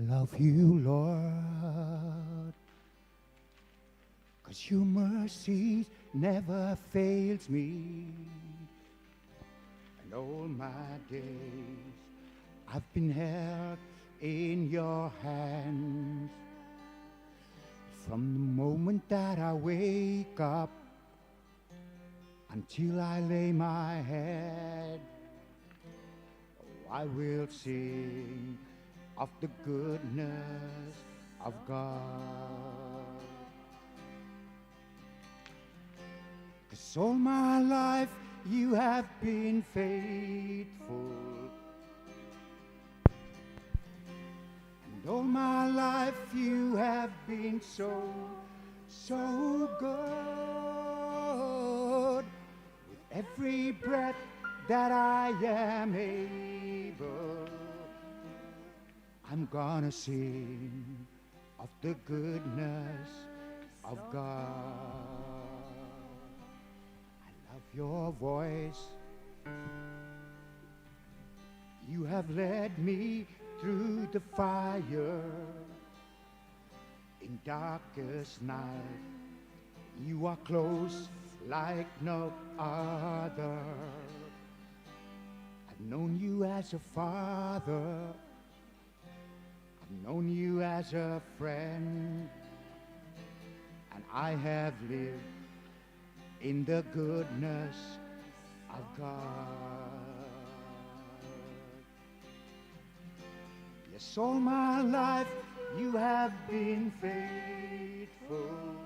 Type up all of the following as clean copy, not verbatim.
love you, Lord, 'cause your mercy never fails me. And all my days I've been held in your hands. From the moment that I wake up until I lay my head, I will sing of the goodness of God. 'Cause all my life you have been faithful, and all my life you have been so good. With every breath that I am able, I'm gonna sing of the goodness of God. I love your voice. You have led me through the fire. In darkest night, you are close like no other. I've known you as a father, I've known you as a friend, and I have lived in the goodness of God. Yes, all my life you have been faithful,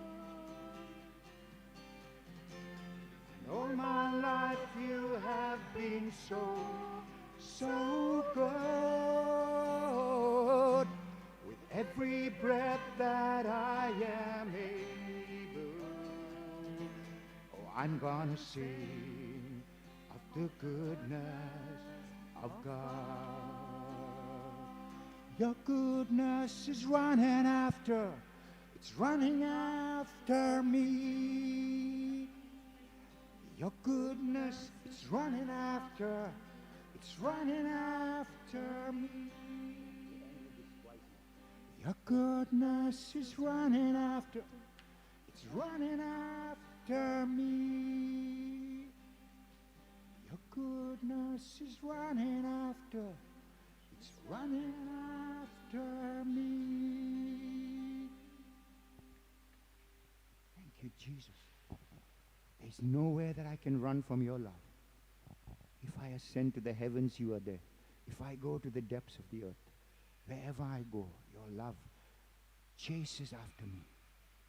and all my life you have been so good. With every breath that I am able, oh, I'm gonna sing of the goodness of God. Your goodness is running after, it's running after me. Your goodness is running after, it's running after me. Your goodness is running after, it's running after me. Your goodness is running after, it's running after me. Thank you, Jesus. There's nowhere that I can run from your love. If I ascend to the heavens, you are there. If I go to the depths of the earth, wherever I go, your love chases after me.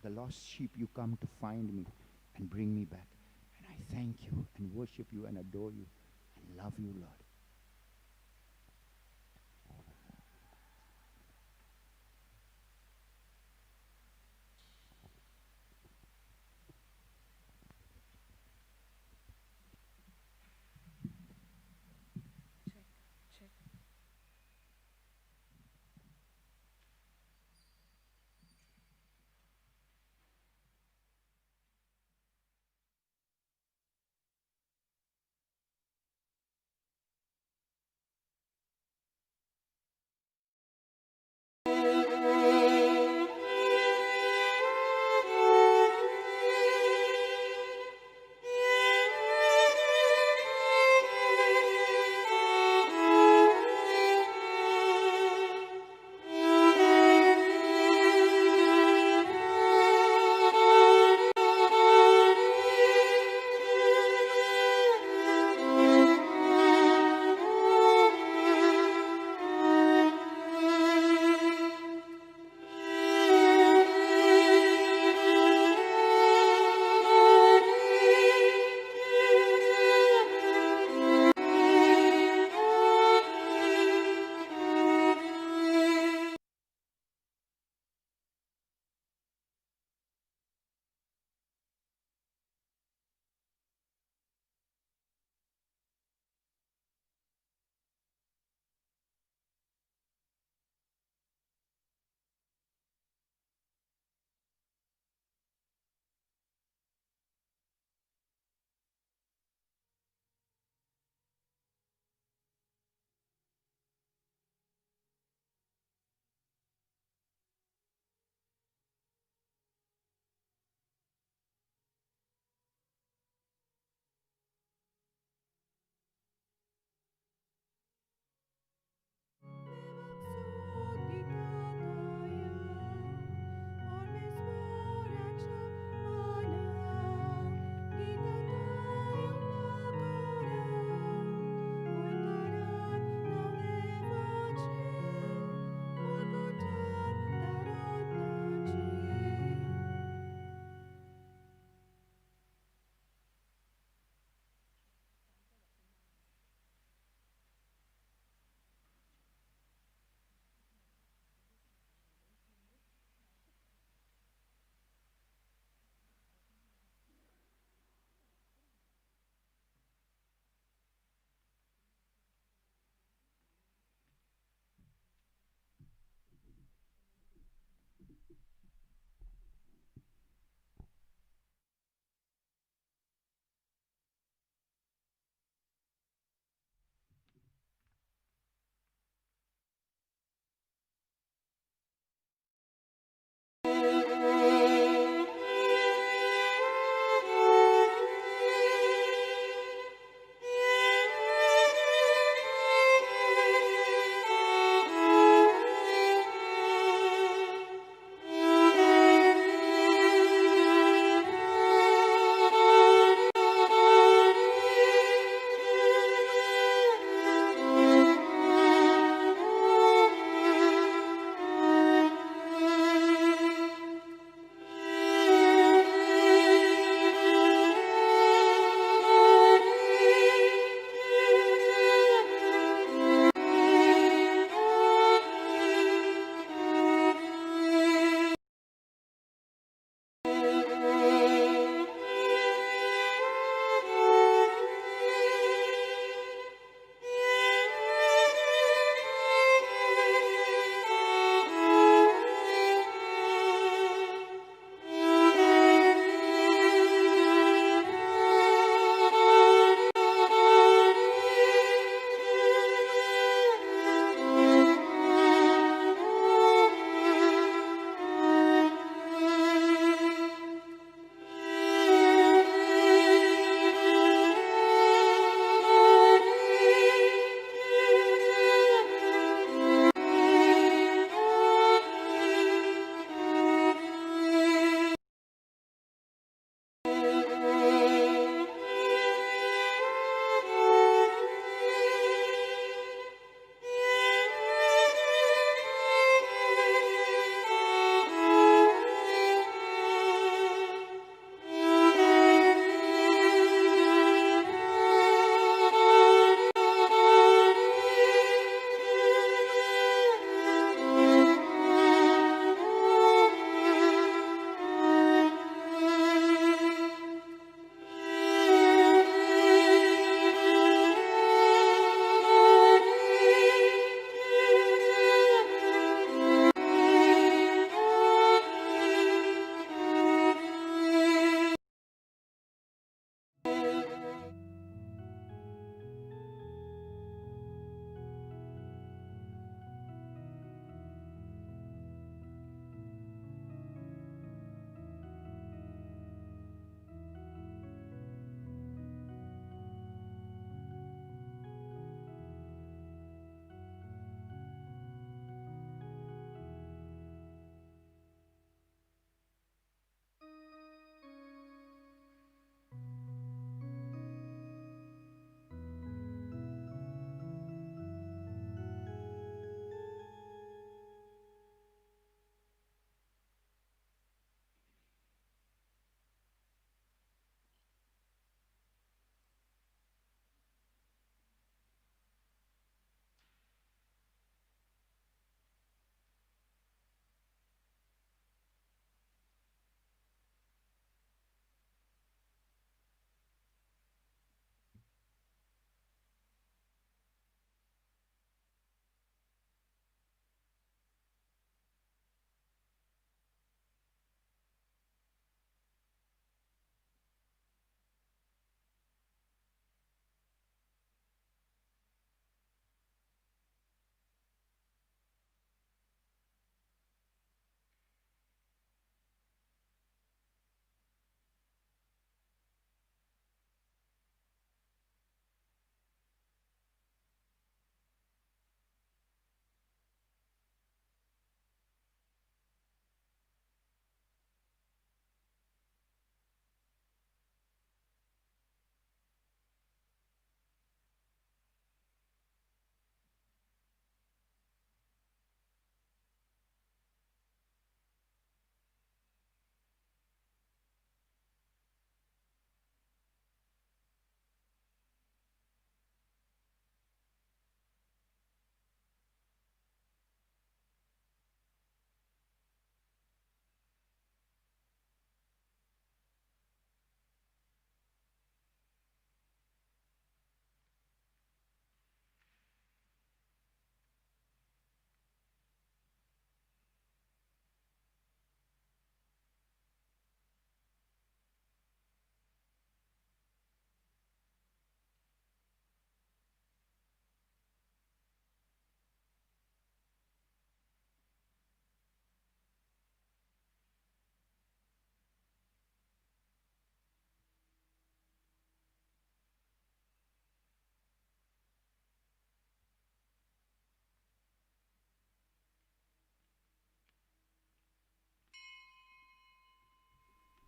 The lost sheep, you come to find me and bring me back. And I thank you and worship you and adore you and love you, Lord.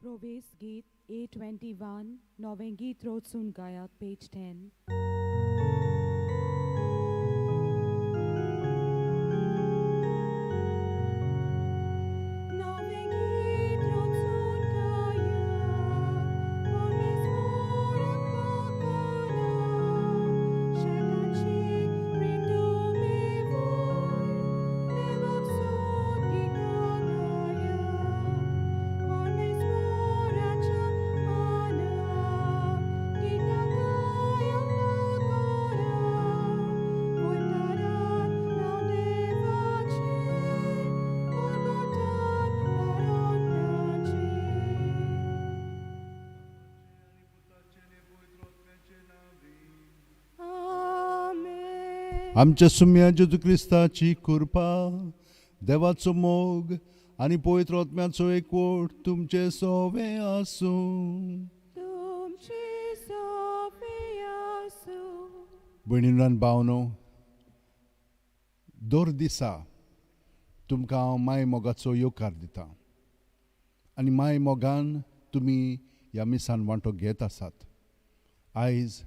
प्रवेश गीत A21 नौवें गीत रोत्सुन गायक page 10. आमच्या सुम्या जेजू क्रिस्ताची कृपा, देवाचो मोग आनी पवित्र आत्म्याचो एकवट तुमचे सोवे आसूं. भयणीनो आनी भावनो, दर दिसा तुमकां हांव माय मोगाचो येवकार दितां आनी माय मोगान तुमी ह्या मिसान वांटो घेत आसात. आयज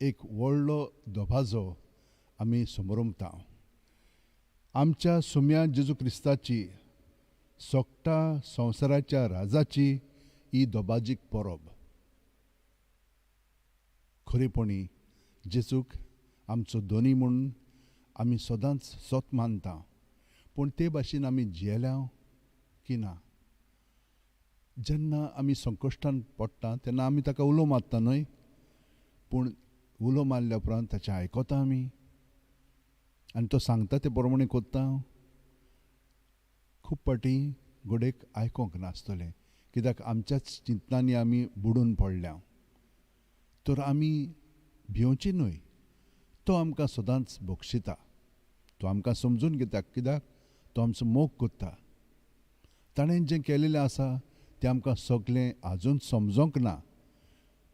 एक व्हडलो दोबाजो आमी समोरुमता. आमच्या सुम्या जेजू क्रिस्ताची सोगटा संवसाराच्या राजाची ही दोबाजीक परब. खरेपणी जेजूक आमचो दोनी म्हूण आमी सदांच सोत मानता, पूण ते भाशेन आमी जियेल्या की ना? जेन्ना आमी संकश्टान पडटा तेन्ना आमी ताका उलो मारता न्हय, पूण उलो मारल्या उपरांत ताचें आयकता आमी आनी तो सांगता ते प्रमाणे कोत्ता. खूब पाटी घोडेक आयकोंक नासतलें, कित्याक आमच्याच चिंतनांनी आमी बुडून पडल्या. तर आमी भिवची न्हय, तो आमकां सदांच बक्षिता. तो आमकां समजून घेता, कित्याक तो आमचो मोग कोत्ता. ताणें जें केलेलें आसा तें आमकां सगळें आजून समजोंक ना,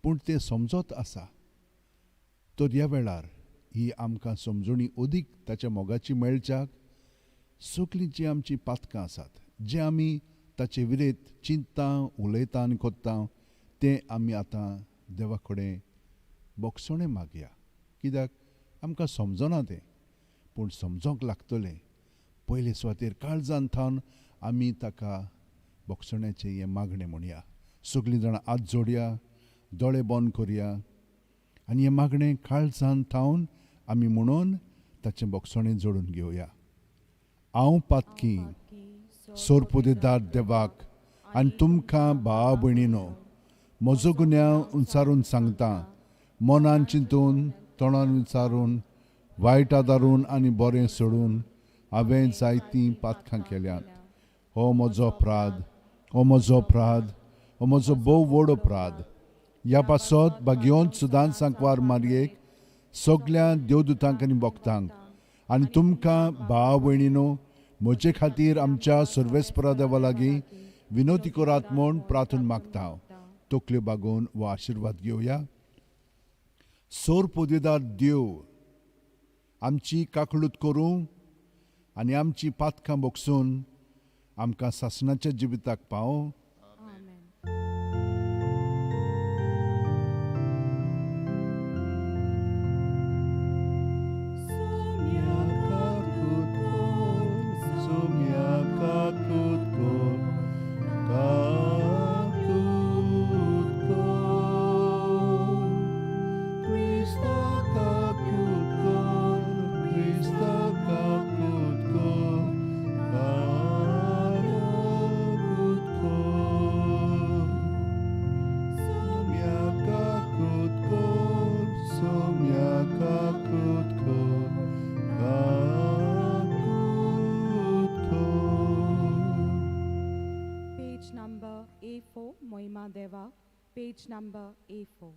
पूण तें समजत आसा. तर ह्या वेळार ही आमकां समजुणी ओदीक ताच्या मोगाची मेळच्याक सगळीं जीं आमचीं पातकां आसात, जें आमी ताचे विरेंत चिंतता, उलयता आनी कोत्ता, तें आमी आतां देवा कडेन बोगसणें मागया. कित्याक आमकां समजना तें, पूण समजोंक लागतलें. पयले सुवातेर काळजान थावन आमी ताका बोगसण्याचें हें मागणें म्हणया. सगळीं जाणां हात जोडया, दोळे बंद करया आनी हें मागणें काळजान थावन आमी म्हणून ताचें बोगसणें जोडून घेवया. हांव पातकी सोरपोदेदार देवाक आनी तुमकां भाव भयणीनो, म्हजो गुन्यांव उंचारून सांगता. मनान चिंतून, तोंडान विचारून, वायट आदारून आनी बरें सोडून हांवें जायतीं पातकां केल्यात. हो म्हजो अपराध, हो म्हजो अपराध, हो म्हजो भोव व्हड अपराध. ह्या पासत भाग्योंत सुदान सांकवार मारयेक, सगळ्या देवदूतांक आनी भक्तांक आनी तुमकां भाव भयणीनो म्हजे खातीर आमच्या सर्वेस्परा देवा लागीं विनोती करात म्हूण प्रार्थना मागता हांव. तकल्यो बागोवन हो आशिर्वाद घेवया. सोर पदवीदार देव आमची काकळूत करूं आनी आमची पातकां बोगसून आमकां सासणाच्या जिविताक पावो. Page number A4.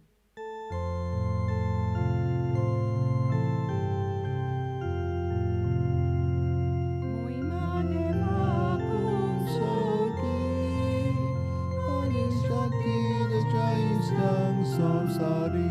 Sorry.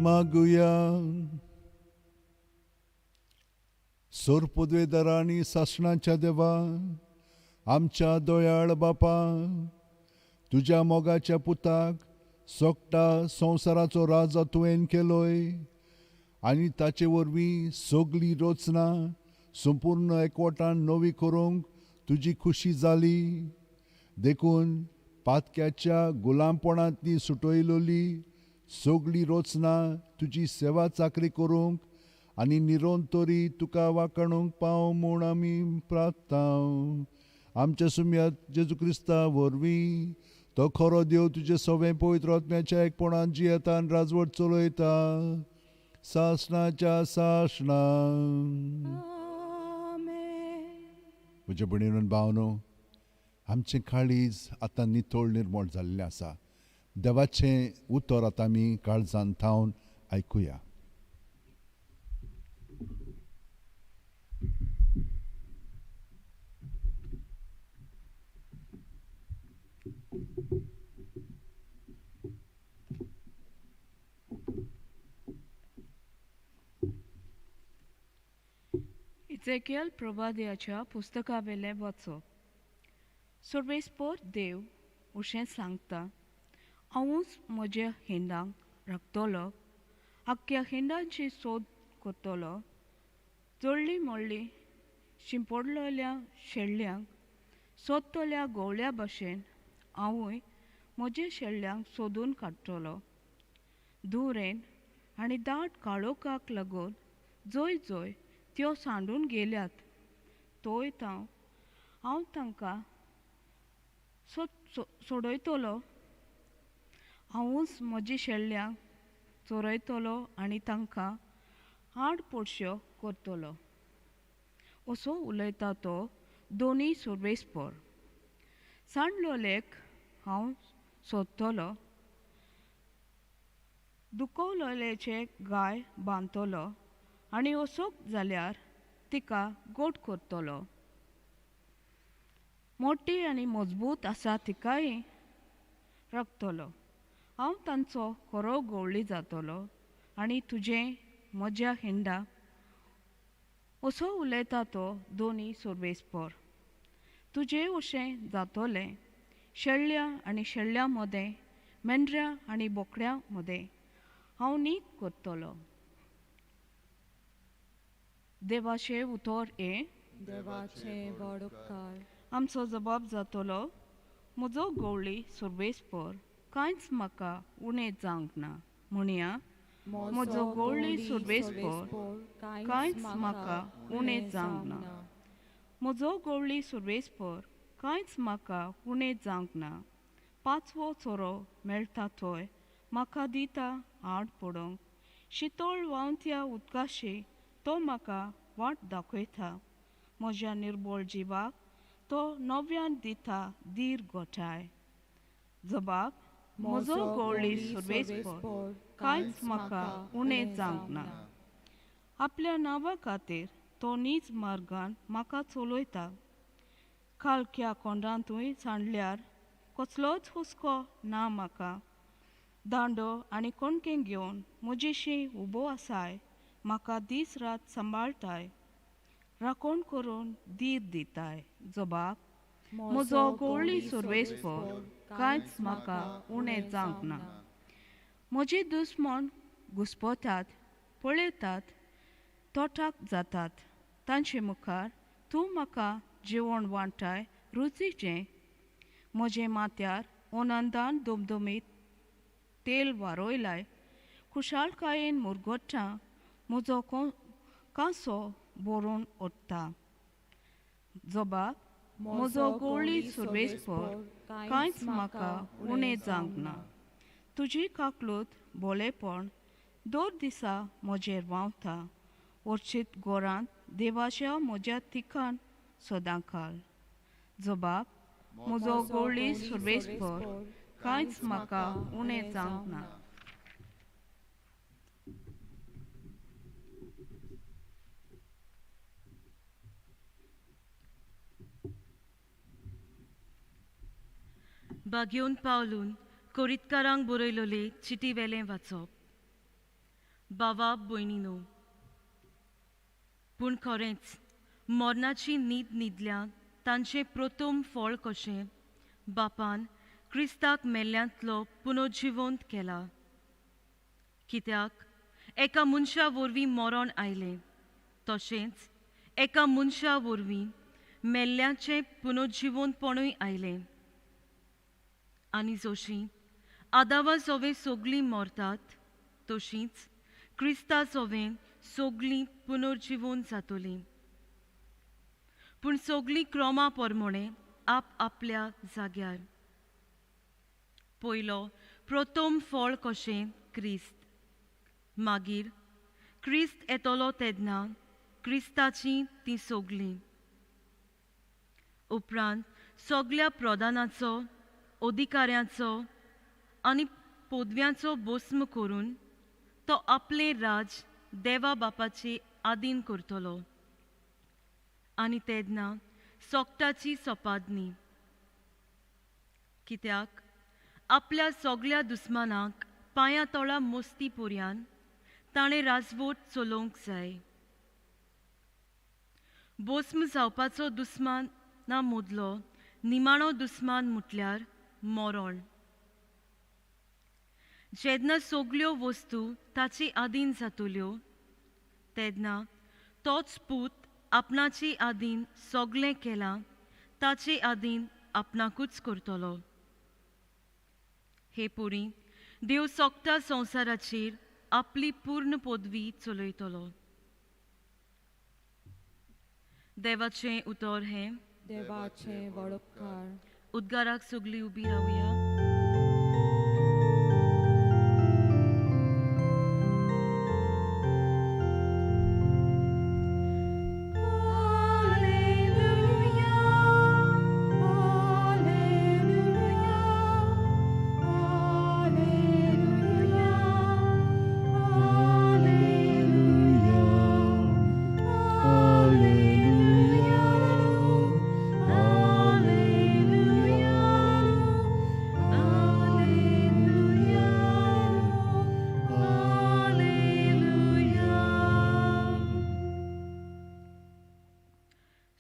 मागुया. सोर पदवेदार आनी सासणाच्या देवा, आमच्या दोयाळ बापा, तुज्या मोगाच्या पुताक सोगटा संवसाराचो राजा तुवें केलोय आनी ताचे वरवीं सगळीं रचना संपूर्ण एकवटान नवी करूंक तुजी खुशी जाली. देखून पातक्याच्या गुलामपणांतली सुटयलोली सगळी रचना तुजी सेवा चाकरी करूंक आनी निरंतरी तुका वाकणूंक पाव म्हूण आमी प्रार्थना. आमच्या सुम्यात जेजू क्रिस्ता वरवीं तो खरो देव तुजे सवें पवित्र आत्म्याच्या एकपणान जियेता आनी राजवट चलयता सासणाच्या सासणा. म्हजे भयणीन भावनो, आमचें काळीज आतां नितळ निर्मळ जाल्लें आसा. देवाचें उतर आतां आमी काळजांत थावन आयकुया. इजेकियल प्रवाद्याच्या पुस्तकावेलें वाचप. सर्वेस्पर देव अशें सांगता, हांवूच म्हज्या हिंडांक राखतलो, आख्ख्या हिंडांची सोद करतलो. जळ्ळी मळ्ळी शिंपडलेल्या शेळ्यांक सोदतल्या गवळ्या भाशेन हांवूय म्हज्या शेळ्यांक सोदून काडटलो. धुवरेन आनी दाट काळोखाक लागून जंय जंय त्यो सांडून गेल्यात, थंय हांव तांकां सोडयतलो. हांवूच म्हज्या शेळ्यांक चोरयतलो आनी तांकां आडपडश्यो करतलो. असो उलयता तो दोनी सर्वेस्पर. सांडलोलेक हांव सोदतलो, दुखवलेचे गाय बांदतलो आनी असोक जाल्यार तिका गोठ करतलो. मोठी आनी मजबूत आसा तिकाय राखतलो. हांव तांचो खरो गवळी जातलो आनी तुजें म्हज्या हिंडाक. असो उलयता तो दोनी सर्वेस्पर. तुजें अशें जातोलें शेळ्या आनी शेळ्यां मदें, मेंढऱ्यां आनी बोकड्यां मदें हांव नीत करतलो. देवाचें उतर हें. देवाचें व्हड उपकार. आमचो जबाब जातलो, म्हजो गवळी सर्वेस्पर, कांयच म्हाका उणें जावंक ना. म्हणया, म्हजो गवळी सर्वेस्पर, कांयच म्हाका उणें जावंक ना. म्हजो गवळी सर्वेस्पर, कांयच म्हाका उणें जावंक ना. पांचवो चोरो मेळटा थंय म्हाका दिता आड पडोंक. शितळ व्हांवत्या उदकाशी तो म्हाका वाट दाखयता. म्हज्या निर्बळ जिवाक तो नव्यान दिता धीर गोठाय. जबाब, म्हजो गवळी सर्वेस्पर, कांयच म्हाका उणें जावंक ना. आपल्या नांवा खातीर तो नीज मार्गान म्हाका चलयता. खालक्या कोंडांतूय सांडल्यार कसलोच हुस्को ना म्हाका. दांडो आनी कणकें घेवन म्हजेशी उबो आसाय. म्हाका दीस रात सांबाळटाय, राखण करून धीर दिताय. जबाब, म्हजो गवळी सर्वेस्पर, कांयच म्हाका उणें जावंक ना. म्हजे दुस्मन घुस्पतात, पळयतात, तोटाक जातात. तांचे मुखार तूं म्हाका जेवण वांटाय रुचीचें. म्हजे माथ्यार आनंदान दुमदुमीत तेल वारोयलाय. खुशालकायेन मुरगोडटा, म्हजो कांसो भरून ओडटा. जबाब, म्हजो गवळी सर्वेस्पर, कांयच म्हाका उणें जावंक ना. तुजी काकलूत भोळेपण दर दिसा म्हजेर व्हांवता. वर्शीत गोरांत देवाच्या म्हज्या तिकान सदांकाल. जबाब, म्हजो गवळी सर्वेस्पर, कांयच म्हाका उणें जावंक ना. बागयोन पावलून कोरीतकारांक बरयलोली चिटी वेलें वाचप. भावा भयणीनो, पूण खरेंच मरणाची न्हीद न्हिदल्या तांचें प्रथम फळ कशें बापान क्रिस्ताक मेल्ल्यांतलो पुनर्जिवंत केला. कित्याक एका मनशा वरवीं मरण आयलें, तशेंच एका मनशा वरवीं मेल्ल्यांचें पुनर्जिवंतपणूय आयलें. आनी जशीं आदावा सोवे सगळीं मरतात, तशींच क्रिस्ता सोवें सगळीं पुनर्जिवंत जातलीं. पूण सगळीं क्रमां प्रमाणे आपल्या जाग्यार. पयलो प्रथम फळ कशें क्रिस्त, मागीर क्रिस्त येतलो तेन्ना क्रिस्ताचीं तीं सगळीं. उपरांत सगळ्या प्रधानाचो, अधिकाऱ्यांचो आनी पदव्यांचो भस्म करून तो आपलें राज देवा बापाचे आधीन करतलो. आनी तेन्ना सोकटाची सोपादनी. कित्याक आपल्या सगळ्या दुस्मानाक पांयां तळा मस्ती पर्यान ताणें राजवट चलोवंक जाय. भस्म जावपाचो दुस्माना मदलो निमाणो दुस्मान म्हटल्यार मरण. जेन्ना सगळ्यो वस्तू ताचे आधीन जातल्यो, तेन्ना तोच पूत आपणाचे आधीन सगळें केलां ताचे आधीन आपणाकूच करतलो. हे पुरी देव सोकता संवसाराचेर आपली पूर्ण पदवी चलयतलो. देवाचें उतर हें देवाचे वळखकार. उद्गाराक सगळीं उबी रावया.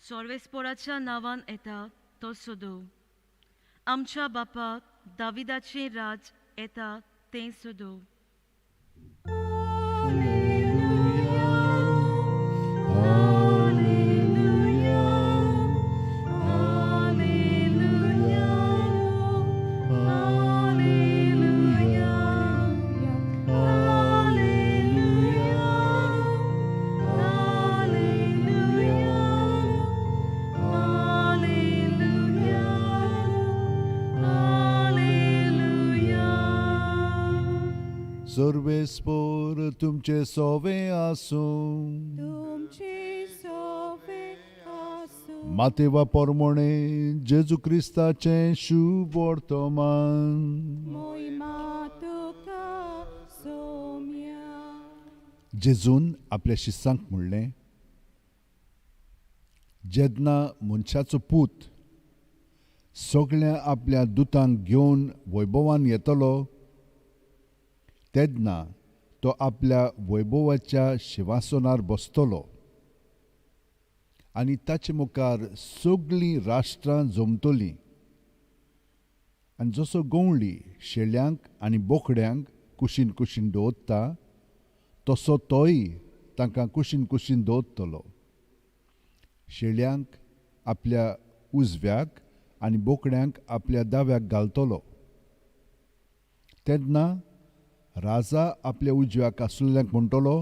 सर्वेस्पराच्या नांवान येता तो सोदो. आमच्या बापाक दाविदाचें राज येता तें सोदो. सर्वेस्पर तुमचे सोवे आसूं. तुमचे सोवे आसूं. मातेवा पोरमोणे जेजू क्रिस्ताचें शुभ वर्तमान. मोहिमा तुका सोम्या. जेजून आपल्या शिस्सांक म्हणलें, जेन्ना मनशाचो पूत सगळ्या आपल्या दुतांक घेवन वैभवान येतलो, तेन्ना तो आपल्या वैभवाच्या शिंवासनार बसतलो आनी ताचे मुखार सगळीं राष्ट्रां जमतलीं. आनी जसो गवळी शेळ्यांक आनी बोकड्यांक कुशीन कुशीन दवरता, तसो तोय तांकां कुशीन कुशीन दवरतलो. शेळ्यांक आपल्या उजव्याक आनी बोकड्यांक आपल्या दाव्याक घालतलो. तेन्ना राजा आपल्या उजव्याक आसलेल्यांक म्हणटलो,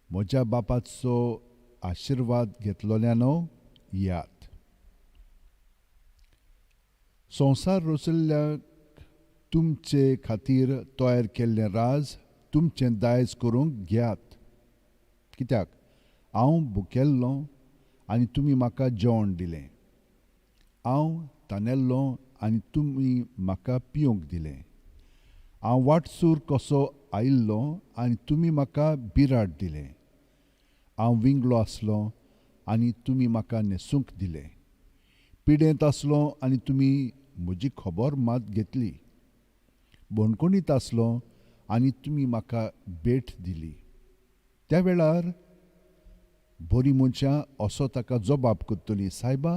म्हज्या बापाचो आशिर्वाद घेतलोल्यानो यात. संवसार रचयल्ल्याक तुमचे खातीर तयार केल्लें राज तुमचें दायज करूंक घेयात. कित्याक हांव भुकेल्लो आनी तुमी म्हाका जेवण दिलें. हांव तानेल्लो आनी तुमी म्हाका पिवंक दिलें. हांव वाटसूर कसो आयिल्लो आनी तुमी म्हाका बिराड दिलें. हांव विंगलो आसलो आनी तुमी म्हाका न्हेसूंक दिलें. पिडेंत आसलो आनी तुमी म्हजी खबर मात घेतली. बणकुणीत आसलो आनी तुमी म्हाका भेट दिली. त्या वेळार बरी मनशां असो ताका जबाब करतली, सायबा,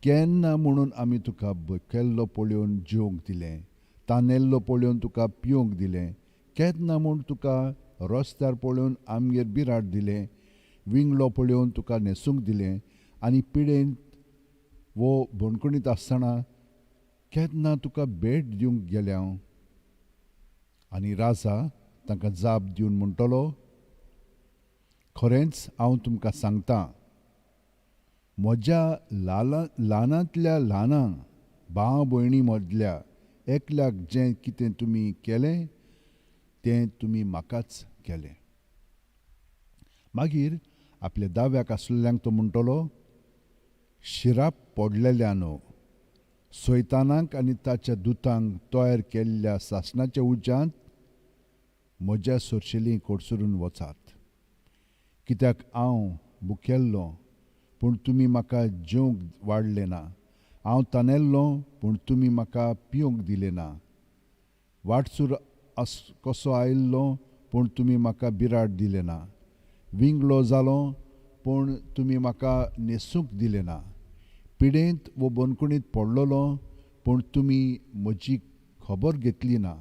केन्ना म्हणून आमी तुका भुकेल्लो पळोवन जेवंक दिलें, तानेल्लो पळोवन तुका पिवंक दिलें, केन्ना म्हूण तुका रस्त्यार पळोवन आमगेर बिराड दिलें, विंगलो पळोवन तुका न्हेसूंक दिलें, आनी पिडेंत वो बणकुणीत आसतना केन्ना तुका भेट दिवंक गेले हांव. आनी राजा तांकां जाप दिवन म्हणटलो, खरेंच हांव तुमकां सांगतां, म्हज्या ल्हानांतल्या ल्हानांक भाव भयणी मदल्या एकल्याक जें कितें तुमी केलें तें तुमी म्हाकाच केलें. मागीर आपल्या दाव्याक आसलेल्यांक तो म्हणटलो, शिराप पडलेल्यानो, सैतानाक आनी ताच्या दुतांक तयार केल्ल्या सासणाच्या उज्यांत म्हज्या सोरशेलीं कोडसरून वचात. कित्याक हांव भुकेल्लो पूण तुमी म्हाका जेवंक वाडलें ना, हांव तानेल्लो पूण तुमी म्हाका पिवंक दिलें ना, वाटसूर कसो आयिल्लो पूण तुमी म्हाका बिराड दिलें ना, विंगलो जालो पूण तुमी म्हाका न्हेसूंक दिलें ना, पिडेंत वो बणकुणीत पडलोलो पूण तुमी म्हजी खबर घेतली ना.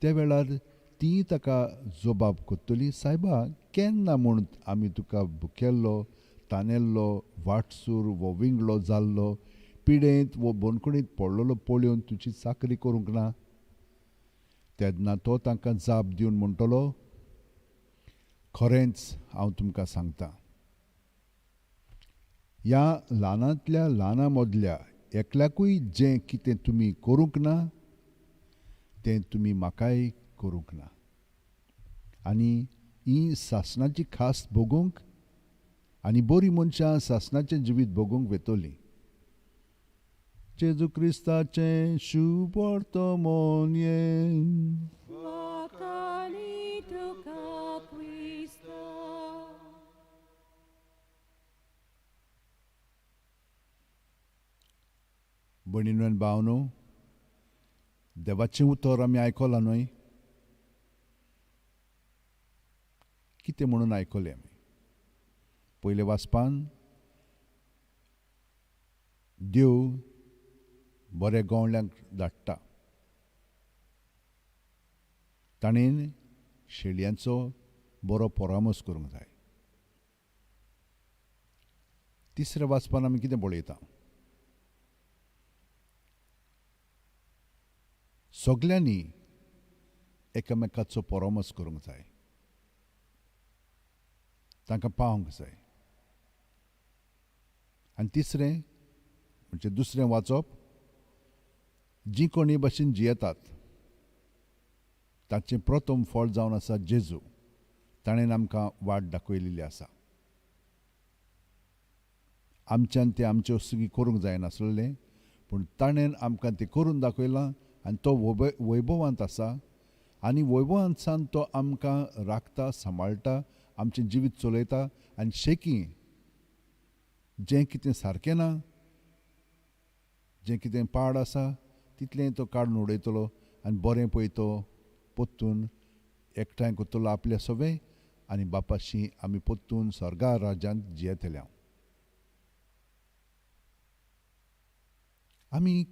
त्या वेळार ती ताका जबाब करतली, सायबा, केन्ना म्हूण आमी तुका भुकेल्लो, तानेल्लो, वाटसूर वो विंगलो जाल्लो, पिडेंत वो बणकुणीत पडलोलो पळोवन तुजी चाकरी करूंक ना. तेन्ना तो तांकां जाप दिवन म्हणटलो, खरेंच हांव तुमकां सांगतां, ह्या ल्हानांतल्या ल्हाना मदल्या एकल्याकूय जें कितें तुमी करूंक ना तें तुमी म्हाकाय करूंक ना. आनी ही सासणाची खास भोगूंक आनी बरी मनशां सासणाचें जिवीत भोगूंक वेतलीं. जेजू क्रिस्ताचें शुभ वर्तमान येन. Wakali tuka Krista. भणीनो आनी भावनो, देवाचें उतर आमी आयकलां न्हय. कितें म्हणून आयकलें आमी? पयले वाचपान देव बरे गवळ्यांक धाडटा. ताणेन शेळयांचो बरो परामर्श करूंक जाय. तिसऱ्या वाचपान आमी कितें पळयता? सगल्यांनी एकामेकाचो परामर्श करूंक जाय, तांकां पावोंक जाय. आनी तिसरें म्हणजे दुसरें वाचप, जीं कोणी भाशेन जियेतात ताचें प्रथम फळ जावन आसा जेजू. ताणेन आमकां वाट दाखयलेली आसा. आमच्यान तें आमचे वस्तुकी करूंक जायनासलें, पूण ताणेन आमकां तें करून दाखयलां आनी तो वैभवांत आसा. आनी वैभवांतसान तो आमकां राखता, सांबाळटा, आमचें जिवीत चलयता. आनी शेकी जें कितें सारकें ना, जें कितें पाड आसा, तितलें तो काडून उडयतलो आनी बरें पळय तो पोत्तून एकठांय करतलो आपल्या सवे आनी बापाशी आमी पोत्तून स्वर्गा राज्यांत जियेतल्या. आमी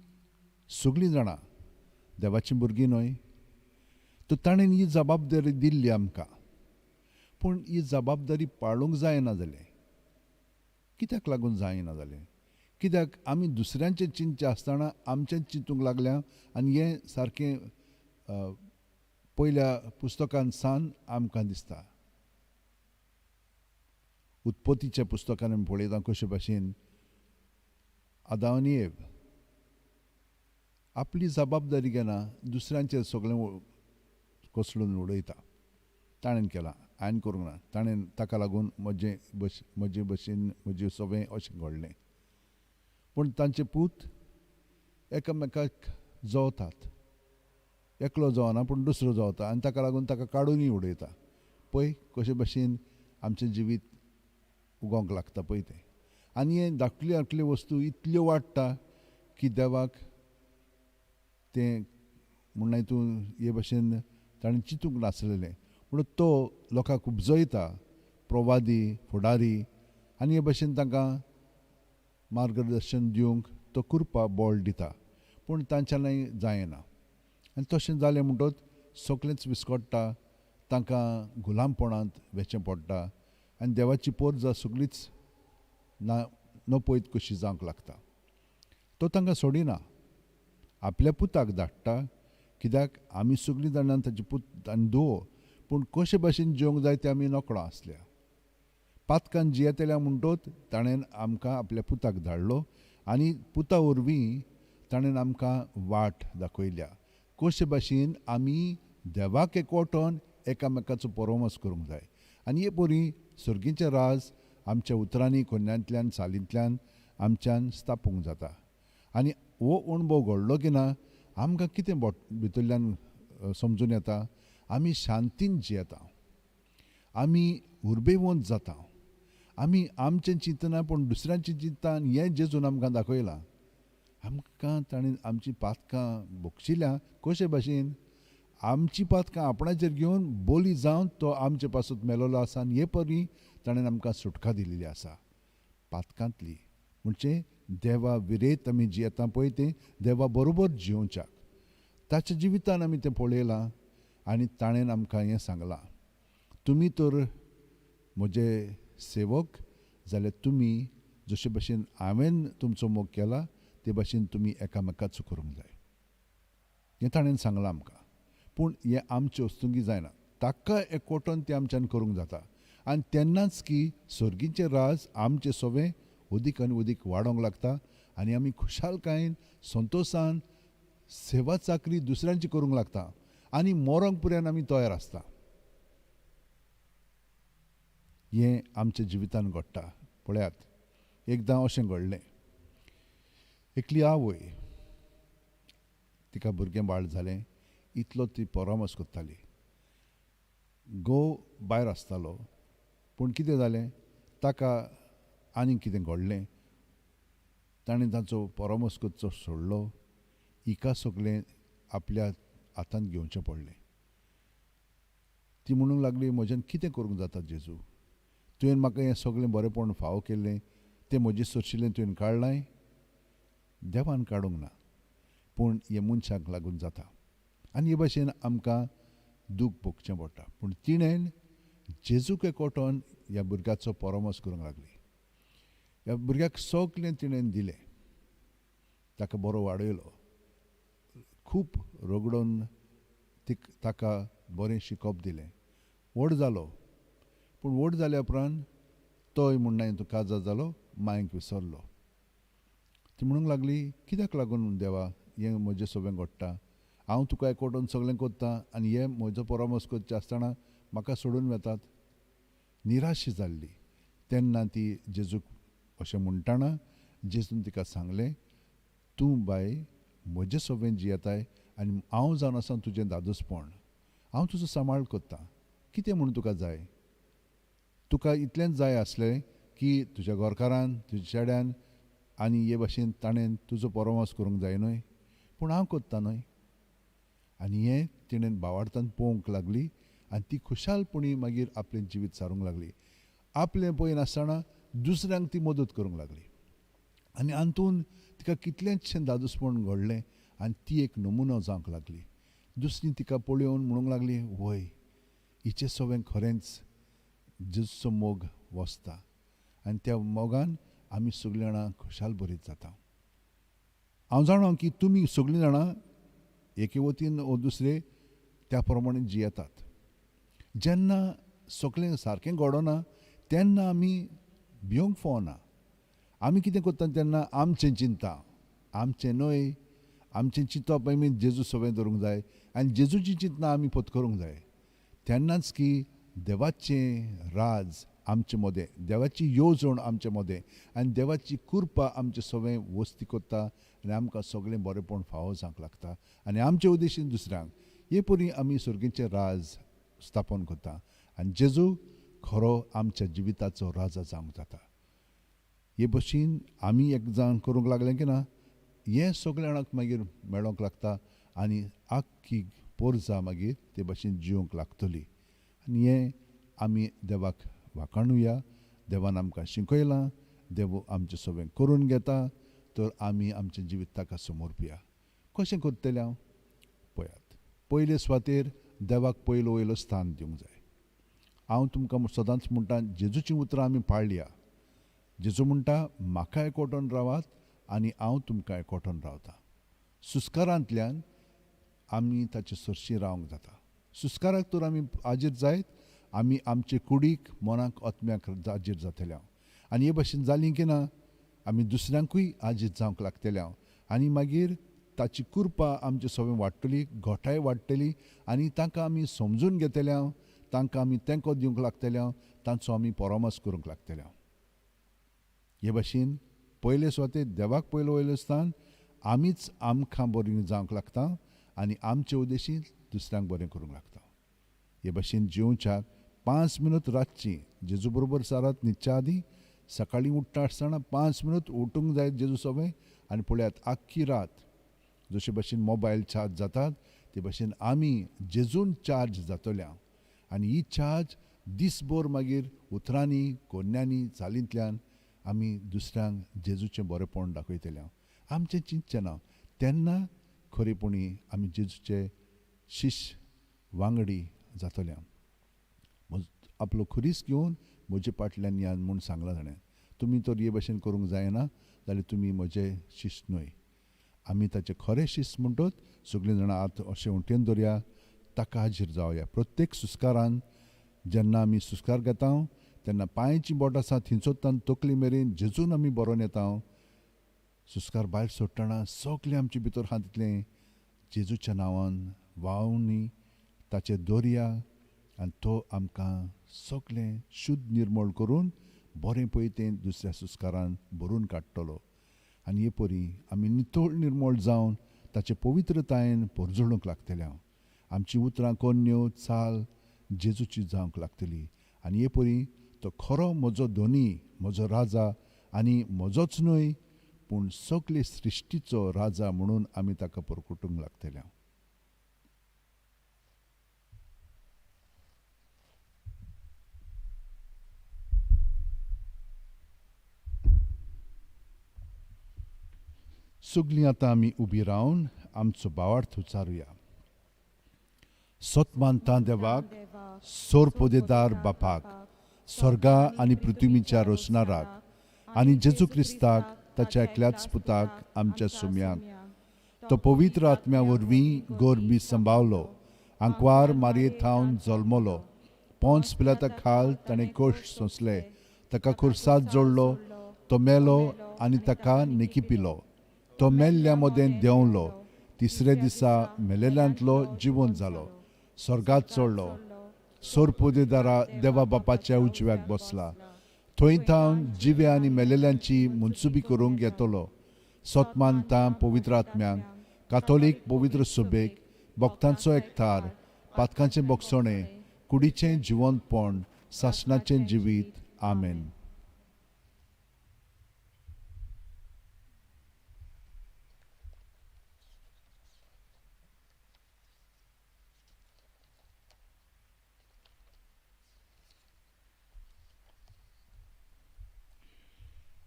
सगळीं जाणां देवाचीं भुरगीं न्हय. तो ताणेन ही जबाबदारी दिल्ली आमकां, पूण ही जबाबदारी पाळूंक जायना जालें. कित्याक लागून जायना जालें? कित्याक आमी दुसऱ्यांचें चिंतचे आसतना आमचेंच चिंतूंक लागल्या. आनी हें सारकें पयल्या पुस्तकांत सान आमकां दिसता. उत्पत्तीच्या पुस्तकान आमी पळयता कशे भाशेन आदाम आनी एव आपली जबाबदारी घेना, दुसऱ्यांचेर सगळें कोसळून उडयता. ताणेन केलां, हांवें करूंक ना, ताणेन ताका लागून म्हजे भशेन म्हजें सवें अशें घडलें. पूण तांचे पूत एकामेकाक जोवतात. एकलो जोवना पूण दुसरो जोवता आनी ताका लागून ताका काडूनय उडयता. पळय कशे भाशेन आमचें जिवीत उगोवंक लागता पळय तें. आनी हे धाकल्यो धाकल्यो वस्तू इतल्यो वाडटा की देवाक तें म्हणून हितून हे भाशेन ताणें चिंतूंक नासलेलें, म्हणून तो लोकांक उपजयता, प्रवादी फुडारी आनी हे भाशेन तांकां मार्गदर्शन दिवंक तो करपा बोळ दिता. पूण तांच्यांनी जायना आनी तशें जालें म्हणटच सगळेंच विस्कटटा, तांकां गुलामपणांत वेचें पडटा आनी देवाची पोरजां सगळींच नपयत कशी जावंक लागता. तो तांकां सोडिना, आपल्या पुताक धाडटा, कित्याक आमी सगळीं जाणां ताचे पूत आनी धुवो, पूण कशे भाशेन जेवंक जाय तें आमी नकळो आसल्या. पातकान जियेतल्या म्हणटच ताणें आमकां आपल्या पुताक धाडलो आनी पुता वरवीं ताणें आमकां वाट दाखयल्या, कशे भाशेन आमी देवाक एकवटोन एकामेकाचो परमस करूंक जाय. आनी हे परी सर्गीचें राज आमच्या उतरांनी कोन्यांतल्यान सालींतल्यान आमच्यान स्थापूंक जाता. आनी हो अणभव घडलो की ना, आमकां कितें भितरल्यान समजून येता, आमी शांतीन जियेता, आमी उर्बेवंत जाता, आमी आमचें चिंतना पूण दुसऱ्यांचें चिंतता आनी हें जेजून आमकां दाखयलां. आमकां ताणें आमचीं पातकां भोगशिल्ल्या, कशे भाशेन आमचीं पातकां आपणाचेर घेवन बोली जावन तो आमचे पासून मेलोलो आसा आनी हे परी ताणें आमकां सुटका दिलेली आसा पातकांतली. म्हणजे देवा विरेत आमी जियेता पळय तें देवा बरोबर जिवच्याक ताच्या जिवितान आमी तें पळयलां. आनी ताणें आमकां हें सांगलां, तुमी तर म्हजे सेवक जाल्यार तुमी जशे भाशेन हांवें तुमचो मोग केला ते भाशेन तुमी एकामेकाचो करूंक जाय, हें ताणें सांगलां आमकां. पूण हें आमचे वस्तुंकी जायना, ताका एकवटोन तें आमच्यान करूंक जाता. आनी तेन्नाच की सर्गीचें राज आमचें सवें उदीक आनी उदीक वाडोंक लागता आनी आमी खुशालकायेन संतोशान सेवा चाकरी दुसऱ्यांची करूंक लागता आनी मरोंक पर्यंत आमी तयार आसता. हें आमच्या जिवितान घडटा. पळयात, एकदां अशें घडलें, एकली आवय, तिका भुरगें बाळ जालें, इतलो ती परमस करताली, घोव भायर आसतालो, पूण कितें जालें, ताका आनीक कितें घडलें, ताणें ताचो परमस करचो सोडलो, हिका सगळें आपल्या हातांत घेवचें पडलें. ती म्हणूंक लागली, म्हज्यान कितें करूंक जाता जेजू, तुवें म्हाका हें सगळें बरेंपण फावो केल्लें, तें म्हजें सोरशिल्लें तुवें काडलां, देवान काडूंक ना, पूण हे मनशाक लागून जाता. आनी हे भाशेन आमकां दूख भोगचें पडटा. पूण तिणें जेजूक एकवटोन ह्या भुरग्याचो परमस करूंक लागली. ह्या भुरग्याक सगळें तिणें दिलें, ताका बरो वाडयलो, खूब रगडोवन ताका बरें शिकप दिलें, व्हड जालो. पूण व्हड जाल्या उपरांत तोय म्हणना तो काजार जालो, मांयक विसरलो. ती म्हणूंक लागली, कित्याक लागून देवा हें म्हजें सगळें घडटा, हांव तुका एकवटोन सगळें करतां आनी हें म्हजो परमस करचें आसतना म्हाका सोडून वेतात. निराश जाल्ली. तेन्ना ती जेजूक अशें म्हणटाना जेजून तिका सांगलें, तूं बाय म्हजें सगळें जियेताय आनी हांव जावन आसा तुजें दादूसपण, हांव तुजो सांबाळ करतां, कितें म्हूण तुका जाय, तुका इतलेंच जाय आसलें की तुज्या घरकारान तुज्या चेड्यान आनी हे भाशेन ताणें तुजो परमस करूंक जाय न्हय, पूण हांव करतां न्हय. आनी हें तिणें भावार्थान पळोवंक लागली आनी ती खुशालपणी मागीर आपलें जिवीत सारूंक लागली. आपलें पळय नासतना दुसऱ्यांक ती मदत करूंक लागली. आनी हातून तिका कितलेंचशें दादूसपण घडलें आनी ती एक नमुनो जावंक लागली. दुसरीं तिका पळोवन म्हणूंक लागली, वय हिचें सगळें खरेंच जेजूचो मोग वचता आनी त्या मोगान आमी सगळीं जाणां खुशाल बरीत जाता. हांव जाणा की तुमी सगळीं जाणां एके वतीन वो दुसरे त्या प्रमाणे जियेतात. जेन्ना सगळें सारकें घडना तेन्ना आमी भिवंक फावना. आमी कितें करता तेन्ना आमचें चिंता, आमचें न्हय, आमचें चिंतप आमी जेजू सगळें धरूंक जाय आनी जेजूची चिंतना आमी पत्करूंक जाय. तेन्नाच की देवाचें राज आमचे मदें, देवाची येवजण आमचे मदें आनी देवाची कृपा आमचें सगळें वस्ती करता आनी आमकां सगळें बरेंपण फावो जावंक लागता आनी आमचे उद्देशीन दुसऱ्यांक हे परी आमी सर्गीचें राज स्थापन करता आनी जेजू खरो आमच्या जिविताचो राजा जावंक जाता. हे भशेन आमी एक जावन करूंक लागलें की ना, हें सगळें जाणांक मागीर मेळोंक लागता आनी आख्खी पोरसां मागीर ते भाशेन जिवंक लागतली. आनी हें आमी देवाक वाखाणुया. देवान आमकां शिकयलां, देव आमचें सगळें करून घेता, तर आमी आमचें जिवीत ताका समर्पिया. कशें करतलें हांव पळयात. पयले सुवातेर देवाक पयलो वयलो स्थान दिवंक जाय. हांव तुमकां सदांच म्हणटा, जेजूचीं उतरां आमी पाळया. जेजू म्हणटा, म्हाका एकवटून रावात आनी हांव तुमकां एकवटून रावतां. सुस्कारांतल्यान आमी ताचे सरशीं रावंक जाता. सुस्काराक तर आमी हाजीर जायत, आमी आमचे कुडीक, मनाक, आत्म्याक हाजीर जातले हांव. आनी हे भाशेन जालीं की ना, आमी दुसऱ्यांकूय हाजीर जावंक लागतले हांव. आनी मागीर ताची कृपा आमचे सगळें वाडटली, घोटाय वाडटली, आनी तांकां आमी समजून घेतले हांव, तांकां आमी तेंको दिवंक लागतले हांव, तांचो आमी परामर्श करूंक लागतले हांव. हे भाशेन पयले सुवातेर देवाक पयलो वयलो स्थान, आमीच आमकां बरीं जावंक लागता आनी आमचे उद्देशीं दुसऱ्यांक बरें करूंक लागता. हे भाशेन जिवच्याक 5 मिनट रातची जेजू बरोबर सारात न्हिदच्या आदीं, सकाळीं उठ्ठा आसतना 5 मिनट उठूंक जाय जेजू सवय. आनी पळयात, आख्खी रात जशे भाशेन मोबायल चार्ज जातात, ते भाशेन आमी जेजून चार्ज जातले हांव. आनी ही चार्ज दीसभर मागीर उतरांनी, कोन्यांनी, चालींतल्यान आमी दुसऱ्यांक जेजूचें बरेंपण दाखयतले हांव. आमचें चिंतचें ना, तेन्ना खरेपणी आमी जेजूचे शिश्य वांगडी जातले हांव. आपलो खुरीस घेवन म्हजे फाटल्यान या म्हूण सांगलां ताणें. तुमी तर हे भाशेन करूंक जायना जाल्यार तुमी म्हजे शिश्य न्हय. आमी ताचे खरे शिश्य म्हणटात. सगळीं जाणां आतां अशें उठून दवरया, ताका हाजीर जावया. प्रत्येक सुस्कारान जेन्ना आमी सुस्कार घेता तेन्ना पांयाचीं बोटां आसा थिंचोत्तान तकली मेरेन जेजून आमी बरोवन येता. सुस्कार भायर सोडटना सगळें आमचे भितर आहा तितलें जेजूच्या नांवान व्हांवनी ताचेर दवरया, आनी तो आमकां सगळें शुद्ध निर्मळ करून बरें पयतें दुसऱ्या सुस्कारान भरून काडटलो. आनी हे परी आमी नितळ निर्मळ जावन ताचे पवित्रतायेन परजळूंक लागतले हांव. आमची उतरां, कोन्यो, चाल जेजूची जावंक लागतली. आनी हे परी तो खरो म्हजो धोनी, म्हजो राजा, आनी म्हजोच न्हय पूण सगळे सृश्टीचो राजा म्हणून आमी ताका परगटूंक लागतले हांव. सगळीं आतां आमी उबी रावन आमचो भावार्थ उच्चारुया. सतमानता देवाक, सोरपोदेदार बापाक, स्वर्गा आनी पृथ्वीच्या रोशनाराक, आनी जेजू क्रिस्ताक ताच्या एकल्याच पुताक आमच्या सुम्याक, तो पवित्र आत्म्या वरवीं गोरबी सांबाळलो, आंकवार मारयेंत थावन जल्मलो, पोंच पिलाता खाल ताणें कश्ट सोंसले, ताका खुर्सात जोडलो, तो मेलो आनी ताका नेकिपिलो, तो मेल्ल्या मोदें देंवलो, तिसरे दिसा मेलेल्यांतलो जिवंत जालो, स्वर्गात चडलो, सोरपोदेदारा देवा बापाच्या उजव्याक बसला, थंय थावन जिवे आनी मेलेल्यांची मुनसुबी करूंक येतलो. सतमानता पवित्र आत्म्यांक, कातोलीक पवित्र सुबेक, भक्तांचो एकठार, पातकांचें बोगसणें, कुडीचें जिवंतपण, सासणाचें जिवीत. आमेन.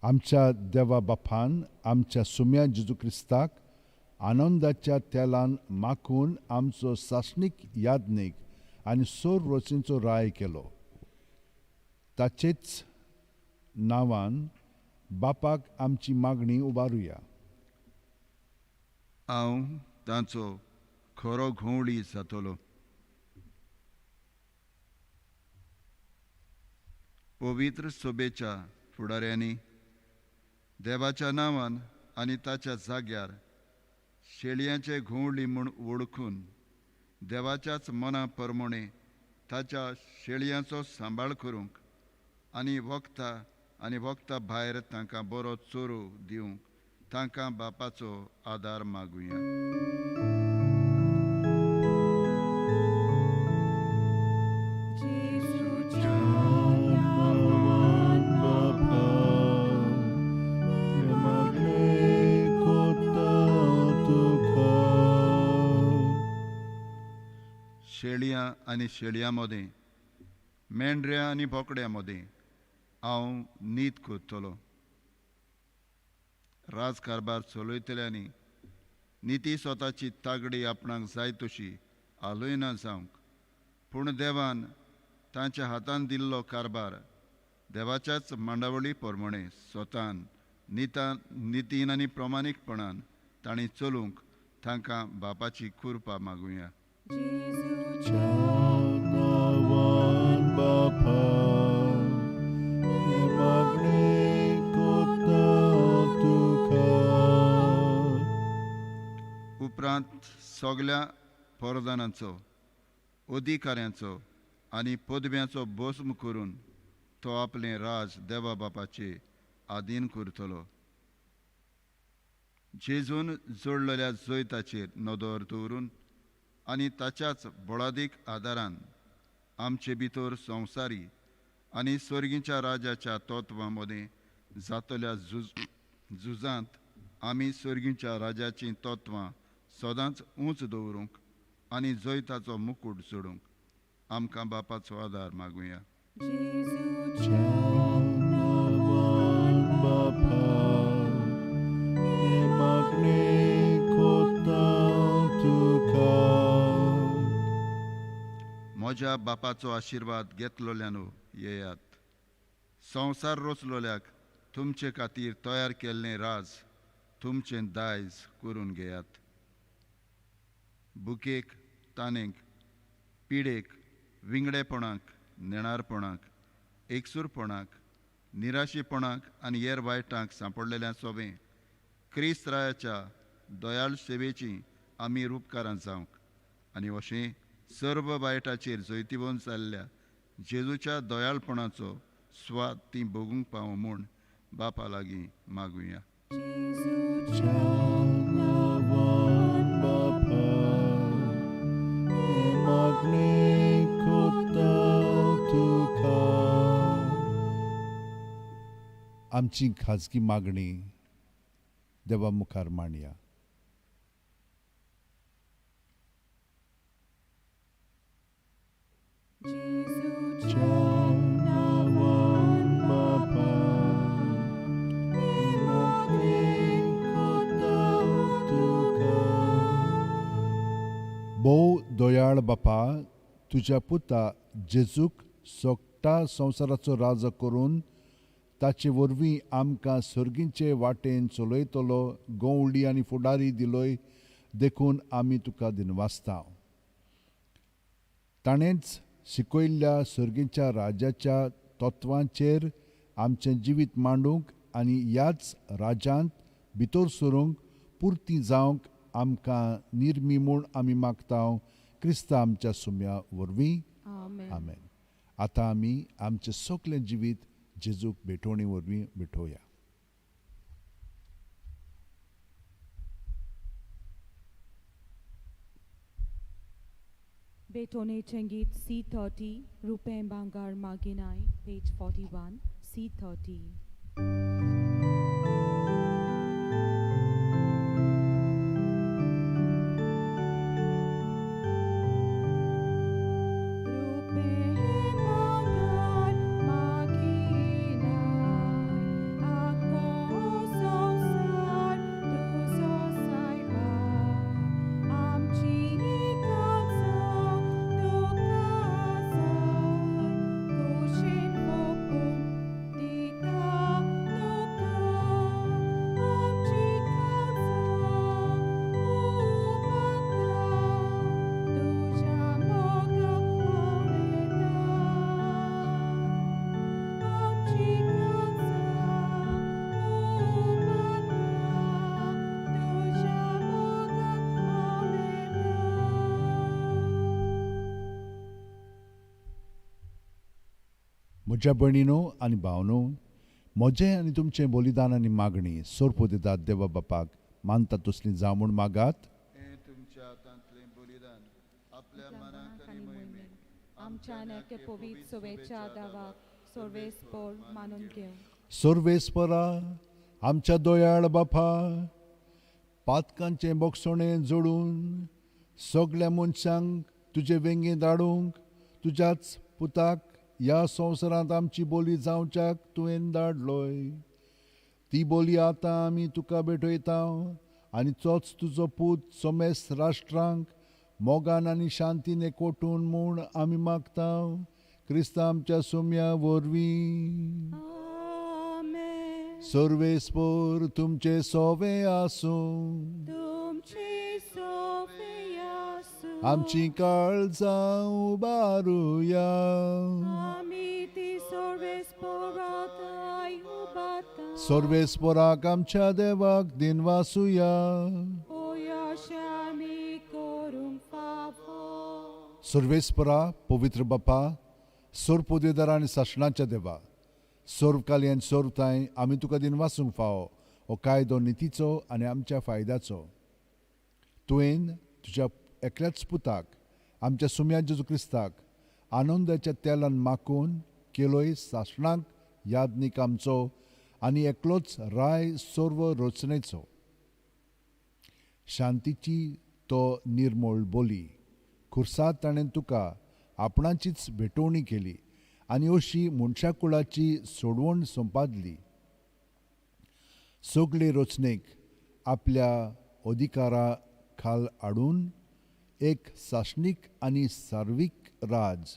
आमच्या देवा बापान आमच्या सुम्या जेजू क्रिस्ताक आनंदाच्या तेलान माखून आमचो सासणीक यादनीक आनी सोर रोसींचो राय केलो. ताचेच नांवान बापाक आमची मागणी उबारुया. हांव तांचो खरो घोवळी जातलो. पवित्र सोबेच्या फुडाऱ्यांनी देवाच्या नांवान आनी ताच्या जाग्यार शेळयांचे घोवळी म्हूण वळखून देवाच्याच मना प्रमाणे ताच्या शेळयांचो सांबाळ करूंक आनी वखदां भायर तांकां बरो चोरू दिवंक तांकां बापाचो आदार मागुया. शेळयां आनी शेळयां मदें मेंढऱ्यां आनी बोकड्यां मदें हांव नीत कोत्तलो. राजकारबार चलयतल्यांनी निती स्वताची तागडी आपणाक जाय तशी आलोयना जावंक, पूण देवान तांच्या हातान दिल्लो कारबार देवाच्याच मांडावळी प्रमाणे स्वतान नितीन आनी प्रमाणीकपणान तांणी चलूंक तांकां बापाची कृपा मागुया. उपरांत सगल्या परदानांचो, अधिकाऱ्यांचो आनी पदव्यांचो भस्म करून तो आपलें राज देवा बापाचे आधीन करतलो. जेजून जोडलेल्या जैताचेर नदर दवरून आनी ताच्याच बळादीक आदारान आमचे भितर संवसारी आनी स्वर्गीच्या राजाच्या तत्वां मदें जातल्या झुजांत आमी स्वर्गीच्या राजाचीं तत्वां सदांच उंच दवरूंक आनी जैताचो मुकूट जोडूंक आमकां बापाचो आदार मागुया. म्हज्या बापाचो आशिर्वाद घेतलोल्यानो येयात. संवसार रचलोल्याक तुमचे खातीर तयार केल्लें राज तुमचें दायज करून घेयात. बुकेक, तानेक, पिडेक, विंगडेपणाक, नेणारपणाक, एकसूरपणाक, निराशीपणाक आनी हेर वायटांक सांपडलेल्या सोबें क्रिस्त रायाच्या दयाळ सेवेची आमी रूपकारां जावंक आनी अशें सर्व वायटाचेर जैतिवंत जाल्ल्या जेजूच्या दयाळपणाचो स्वाद ती भोगूंक पावो म्हूण बापा लागीं मागुया. आमची खाजगी मागणी देवा मुखार मांडया. भोव दयाळ बापा, तुज्या पुता जेजूक सोगटा संवसाराचो राजा करून ताचे वरवीं आमकां सर्गीचे वाटेन चलयतलो गवळी आनी फुडारी दिलोय देखून आमी तुका दिनवासता. ताणेंच शिकयल्ल्या सर्गीच्या राजाच्या तत्वांचेर आमचें जिवीत मांडूंक आनी ह्याच राजांत भितर सरूंक पुर्ती जावंक आमकां निर्मी म्हूण आमी मागता. क्रिस्ता आमच्या सुम्या वरवीं. आमेन. आतां आमी आमचें सगलें जिवीत जेजूक भेटोवणी वरवीं भेटोवया. बेटोनेचें गीत C30, रुपें बांगार मागिनाय, page 41, C30. म्हज्या भयणीनो आनी भावनो, म्हजें आनी तुमचें बलिदान आनी मागणी सोरपो दितात देवा बापाक मानता तसलीं जावं म्हूण मागात. हें तुमच्या हातांतलें बलिदान आपल्या मनाक आनी मोहिमेक आमच्या नेके पवित्र सोबेच्या दावाक सर्वेस्पर मानून घेव. सर्वेस्परा आमच्या दोयाळ बापा, पातकांचें बोगसणें जोडून सगल्या मनशांक तुजे वेंगे धाडूंक तुज्याच पुताक ह्या संवसारांत आमची बोली जावच्याक तुवें धाडलोय. ती बोली आतां आमी तुका भेटयता आनी तोच तुजो पूत सोमेस राष्ट्रांक मोगान आनी शांतीन एकवटून म्हूण आमी मागता क्रिस्ता आमच्या सोम्या वरवीं. सर्वेस्पर तुमचे सोवे आसूं. आमची काळजां उबारुया. सर्वेस्पराक आमच्या देवाक दिनवासुया. सर्वेस्परा पवित्र बापा, सोर पोदेदार आनी सासणाच्या देवा, सोर्वकाली आनी सोर्वताय आमी तुका दिनवासूंक फावो हो कायदो नितीचो आनी आमच्या फायद्याचो. तुवें तुज्या एकल्याच पुताक आमच्या सुम्या जेजू क्रिस्ताक आनंदाच्या तेलान माखून केलोय सासणाक यादनीक आमचो आनी एकलोच राय सर्व रचनेचो. शांतीची तो निर्मळ बोली खुर्सात ताणें तुका आपणाचीच भेटवणी केली आनी अशी मनशा कुळाची सोडवण संपादली. सगळे रचनेक आपल्या अधिकारा खाल हाडून एक सासणीक आनी सार्वीक राज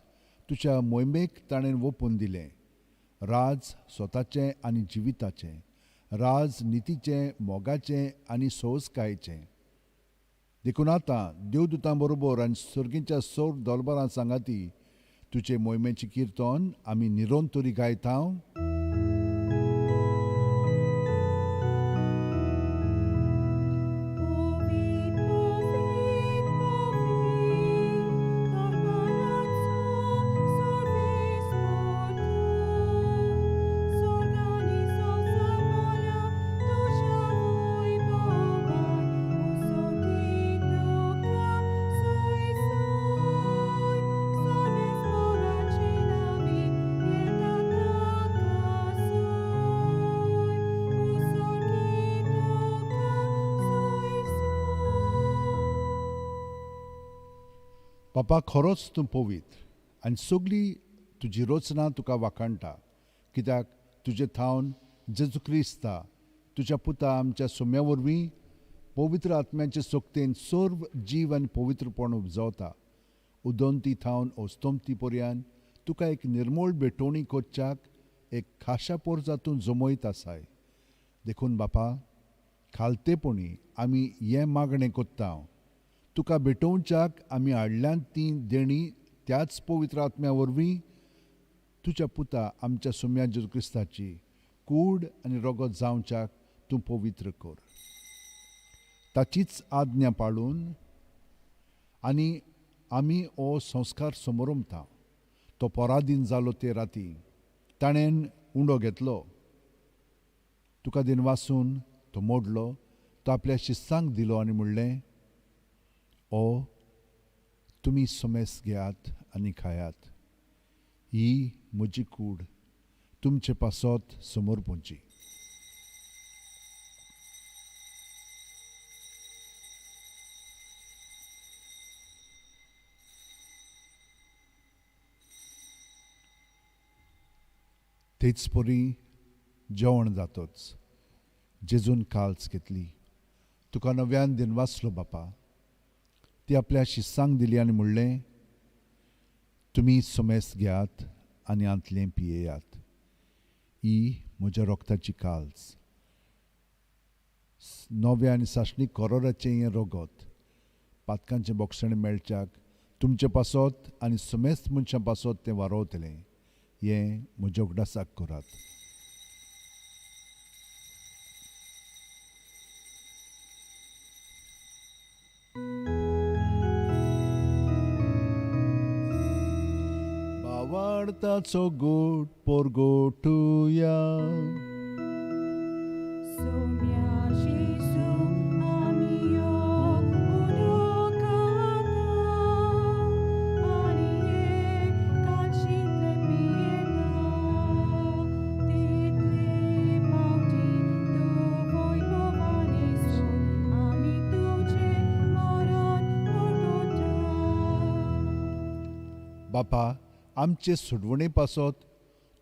तुज्या मोहिमेक ताणें ओपून दिलें. राज स्वताचें आनी जिविताचें, राज नितीचें, मोगाचें आनी सोवस्कायेचें. देखून आतां देवदूतां बरोबर आनी सर्गीच्या सोर दोलबारां सांगाती तुजे मोहिमेची किर्तन आमी निरोंतरी गायता. बापा, खरोच तूं पवित्र आनी सगळी तुजी रचना तुका वाखाणटा, कित्याक तुजे थावन जेजू क्रिस्ता तुज्या पुता आमच्या सोम्या वरवीं पवित्र आत्म्याचे सोक्तेन सर्व जीव आनी पवित्रपण उपजवता. उदोंती थावन ओस्तोमती पर्यान तुका एक निर्मळ भेटवणी करच्याक एक खाशा पोरजातून जमयत आसाय. देखून बापा, खालतेपणी आमी हें मागणें कोत्ता, तुका भेटोवच्याक आमी हाडल्यान ती देणी त्याच पवित्र आत्म्या वरवीं तुज्या पुता आमच्या सोम्या जेजू क्रिस्ताची कूड आनी रगत जावच्याक तूं पवित्र कर. ताचीच आज्ञा पाळून आनी आमी हो संस्कार समोरमता. तो पराधीन जालो ते राती ताणें उंडो घेतलो, तुका दिनवासून तो मोडलो, तो आपल्या शिस्सांक दिलो आनी म्हणलें, ओ तुमी सोमेस घेयात आनी खायात. ही म्हजी कूड तुमचे पासत समोर पोंची. तेच परी जेवण जातोच जेजून काल्स घेतली. तुका नव्यान दिनवासलो बापा. ती आपल्या शिस्सांक दिली आनी म्हणलें, तुमी सोमेस घेयात आनी आंतलें पियेयात. ही म्हज्या रोगताची काल्स. नवे आनी सासणीक करोराचें हें रगत पातकांचें बोक्षण मेळच्याक तुमचे पासत आनी सोमेस मनशां पासत तें वारोवतलें. हें म्हज्या उगडासाक करात. वाडताचो गोट पोरगोटुया. बापा, आमचे सुडवणे पासत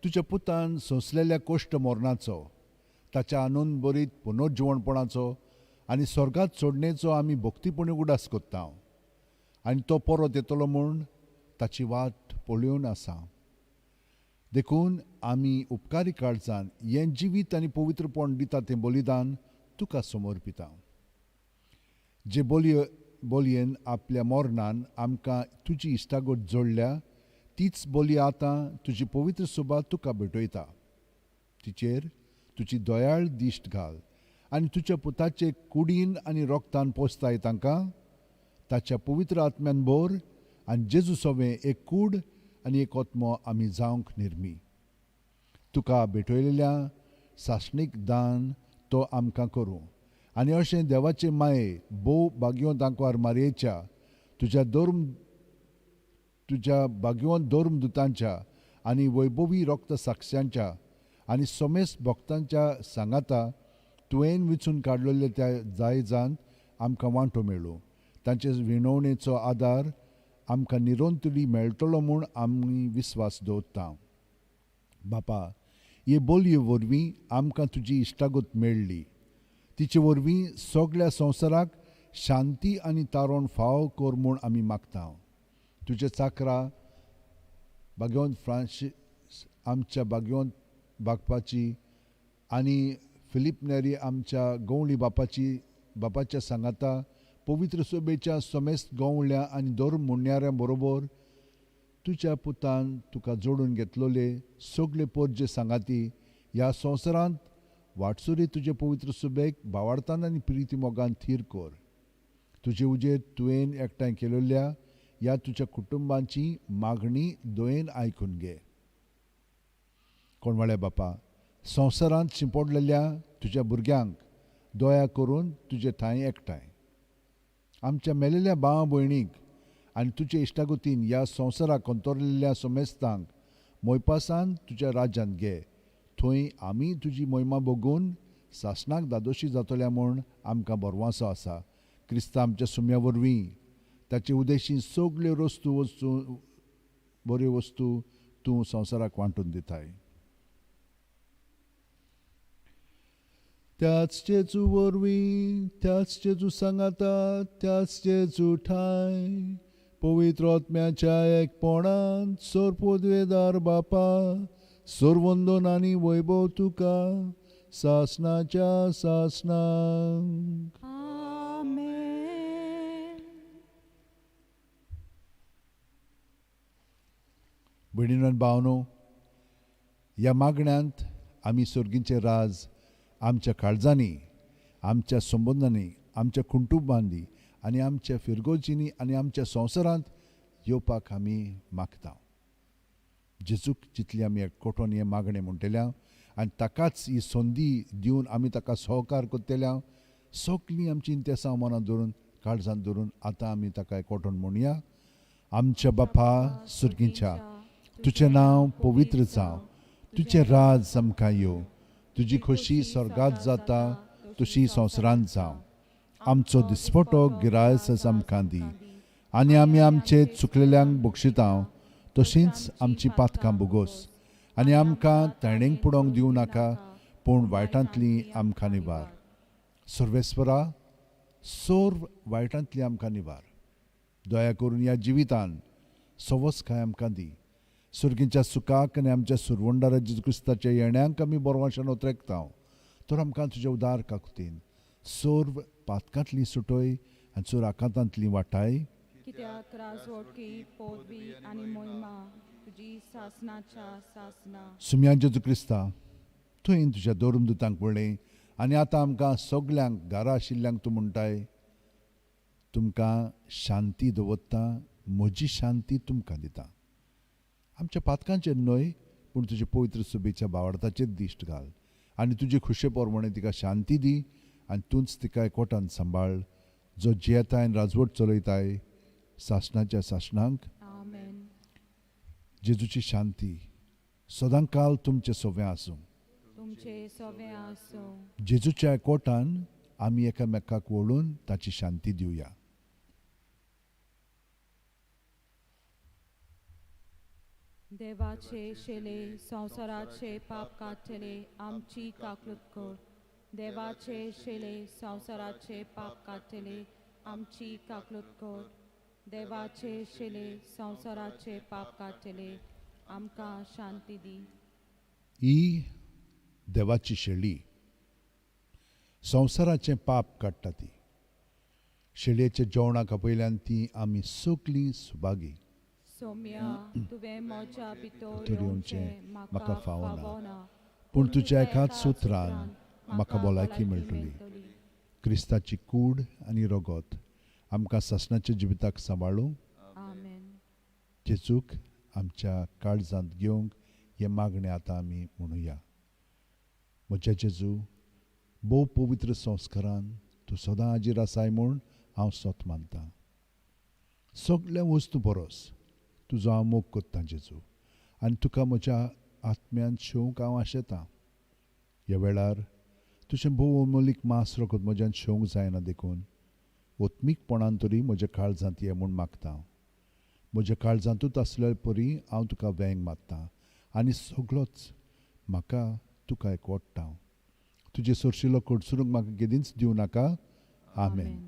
तुज्या पुतान सोंसलेल्या कोश्ट मरणाचो, ताच्या आनंद बरीत पुनर्जिवणपणाचो आनी स्वर्गात सोडणेचो आमी भक्तीपणी उडास कोत्ता, आनी तो परत येतलो म्हूण ताची वाट पळोवन आसा. देखून आमी उपकारी काळजान हें जिवीत आनी पवित्रपण दिता तें बलिदान तुका समर्पिता. जे बोलयेन आपल्या मरणान आमकां तुजी इश्टागत जोडल्या, तीच बोली आतां तुजी पवित्र सुबा तुका भेटयता. तिचेर तुजी दयाळ दिश्ट घाल आनी तुज्या पुताचे कुडीन आनी रोगतान पोसताय तांकां ताच्या पवित्र आत्म्यान भर, आनी जेजू सोबे एक कूड आनी एक आत्मो आमी जावंक निर्मी. तुका भेटयलेल्या सासणीक दान तो आमकां करूं, आनी अशें देवाचे माये बोव भाग्यवंत आंकवार मारयेच्या तुज्या भाग्यवंत धर्म दुतांच्या आनी वैभवी रक्त साक्षांच्या आनी समेस्त भक्तांच्या सांगाता तुवें विचून काडलेल्या त्या जायजांत आमकां वांटो मेळ्ळो. तांचे विणवणेचो आदार आमकां निरोंतरी मेळटलो म्हूण आमी विस्वास दवरता. बापा, हे बोलये वरवीं आमकां तुजी इश्टागत मेळ्ळी. तिचे वरवीं सगळ्या संवसाराक शांती आनी तारण फाव कर म्हूण आमी मागता. तुजे चाकरा भाग्यवंत फ्रांसीस आमच्या भाग्यवंत बापाची आनी फिलीप नेरी आमच्या गवळी बापाच्या सांगाता पवित्र सोबेच्या समेस्त गवळ्या आनी धर्म म्हणण्याऱ्यां बरोबर तुज्या पुतान तुका जोडून घेतलोले सगळे पोरजे सांगाती ह्या संवसारांत वाटसुरी तुजे पवित्र सुबेक भावार्थान आनी प्रिती मोगान थीर कर. तुजे उजेर तुवें एकठांय केलेल्या ह्या तुज्या कुटुंबांची मागणी दोयेन आयकून घे. कोणवाळे बापा, संवसारांत शिंपडलेल्या तुज्या भुरग्यांक दया करून तुजे थंय एकठांय. आमच्या मेलेल्या भावा भयणीक आनी तुजे इश्टागतीन ह्या संवसाराक अंतरलेल्या समेस्तांक मोयपासान तुज्या राज्यांत घे. थंय आमी तुजी महिमा बघून सासणाक दादोशी जातल्या म्हूण आमकां बरवांसो आसा. क्रिस्ता आमच्या सुम्या वरवीं ताचे उदेशी सगल्यो बऱ्यो वस्तू तूं संवसाराक वांटून दिताय. त्याच जेजू वरवीं, त्याच जेजू सांगाता, त्याच जेजू ठाय पवित्र आत्म्याच्या एकपणान सोरपोदवेदार बापा, सोरवंदन आनी वैभव तुका सासणाच्या सासणांक. भयणीनो आनी भावनो, ह्या मागण्यांत आमी सर्गींचे राज आमच्या काळजांनी, आमच्या संबंदांनी, आमच्या कुटुंबांनी आनी आमच्या फिरगोजींनी आनी आमच्या संवसारांत येवपाक आमी मागता. जेजूक जितली आमी एकवटून हे मागणें म्हणटल्या आनी ताकाच ही संदी दिवन आमी ताका सहकार करतल्या, सगळीं आमची इंतेसां मनांत धरून काळजांत धरून आतां आमी ताका एकवटून म्हणया. आमच्या बापा सुर्गीच्या, तुजें नांव पवित्र जावं, तुजें राज आमकां येवं, तुजी खोशी स्वर्गांत जाता तशी संवसारांत जावं. आमचो दिसपटो गिरायस आमकां दी, आनी आमी आमचे चुकलेल्यांक बक्षितांव तशींच आमची पातकां बुगोस, आनी आमकां तायणेक पडोवंक दिवं नाका, पूण वायटांतली आमकां निबार. सर्वेस्परा, सोर वायटांतली आमकां निबार. दया करून ह्या जिवितान सवस्काय आमकां दी. सुर्गीच्या सुखाक आनी आमच्या सुरवंडारा जेजू क्रिस्ताच्या येण्याक आमी बोरवांशान उतरेकता, तर आमकां तुज्या उदार काकुतीन सोर पातकांतली सुटय आनी सोर आकांतांतली वाटाय. कित्याक राजवटकी, पदवी आनी मोहिमा तुजी सासणाच्या सासणा. सुम्या जेजू क्रिस्ता, तुवें तुज्या धर्मदुतांक पळय आनी आतां आमकां सगल्यांक घरा आशिल्ल्यांक तूं म्हणटाय, तुमकां शांती दवरता, म्हजी शांती तुमकां दिता. आमच्या पातकांचेर न्हय, पूण तुजे पवित्र सुबेच्या भावार्थाचेर दिश्ट घाल आनी तुजे खुशे पोरमणे तिका शांती दी, आनी तूंच तिका एकवटान सांबाळ, जो जियेताय आनी राजवट चलयताय सासणाच्या सासणांक. आमेन. जेजूची शांती सदां काल तुमचे सोबे आसूं. तुमचे सोबे आसूं. जेजूच्या एकवटान आमी एकामेकाक वळून ताची शांती दिवया. देवाचे शेले संसाराचे पाप काढले आमची काकलूत कर. देवाचे शेले संसाराचे पाप काढले आमची काकलूत कर. देवाचे शेले संसाराचे पाप काढले आमकां शांती दी. ही देवाची शेळी संवसाराचें पाप काडटा ती. शेळयेच्या जेवणाक पयल्यान ती आमी सगलीं सुभागी. सौम्या तुवें मोच्या भितर भितर येवचें येवचें म्हाका म्हाका फावना. फावना. पूण तुज्या एकाच सुत्रान म्हाका भलायकी मेळटली. क्रिस्ताची कूड आनी रगत आमकां ससनाच्या जिविताक सांबाळूंक आमेन. जेजूक आमच्या काळजांत घेवंक हे मागणें आतां आमी म्हणुया. म्हज्या जेजू, भोव पवित्र संस्कारान तूं सदां हाजीर आसाय म्हूण हांव सोत मानतां. सगळ्या वस्तू परस तुजो हांव मोग करतां जेजू, आनी तुका म्हज्या आत्म्यान शेवंक हांव आशेतां. ह्या वेळार तुजें भोव अमोलीक मांस रगत म्हज्यान शेवंक जायना देखून ओत्मीकपणान तरी म्हज्या काळजांत ये म्हूण मागतां. म्हज्या काळजांतूच आसले परी हांव तुका वेंग मारतां आनी सगळोच म्हाका तुका एकवटटां. तुजे सरशिलो कडसरूंक म्हाका केदींच दिवं नाका. आमेन.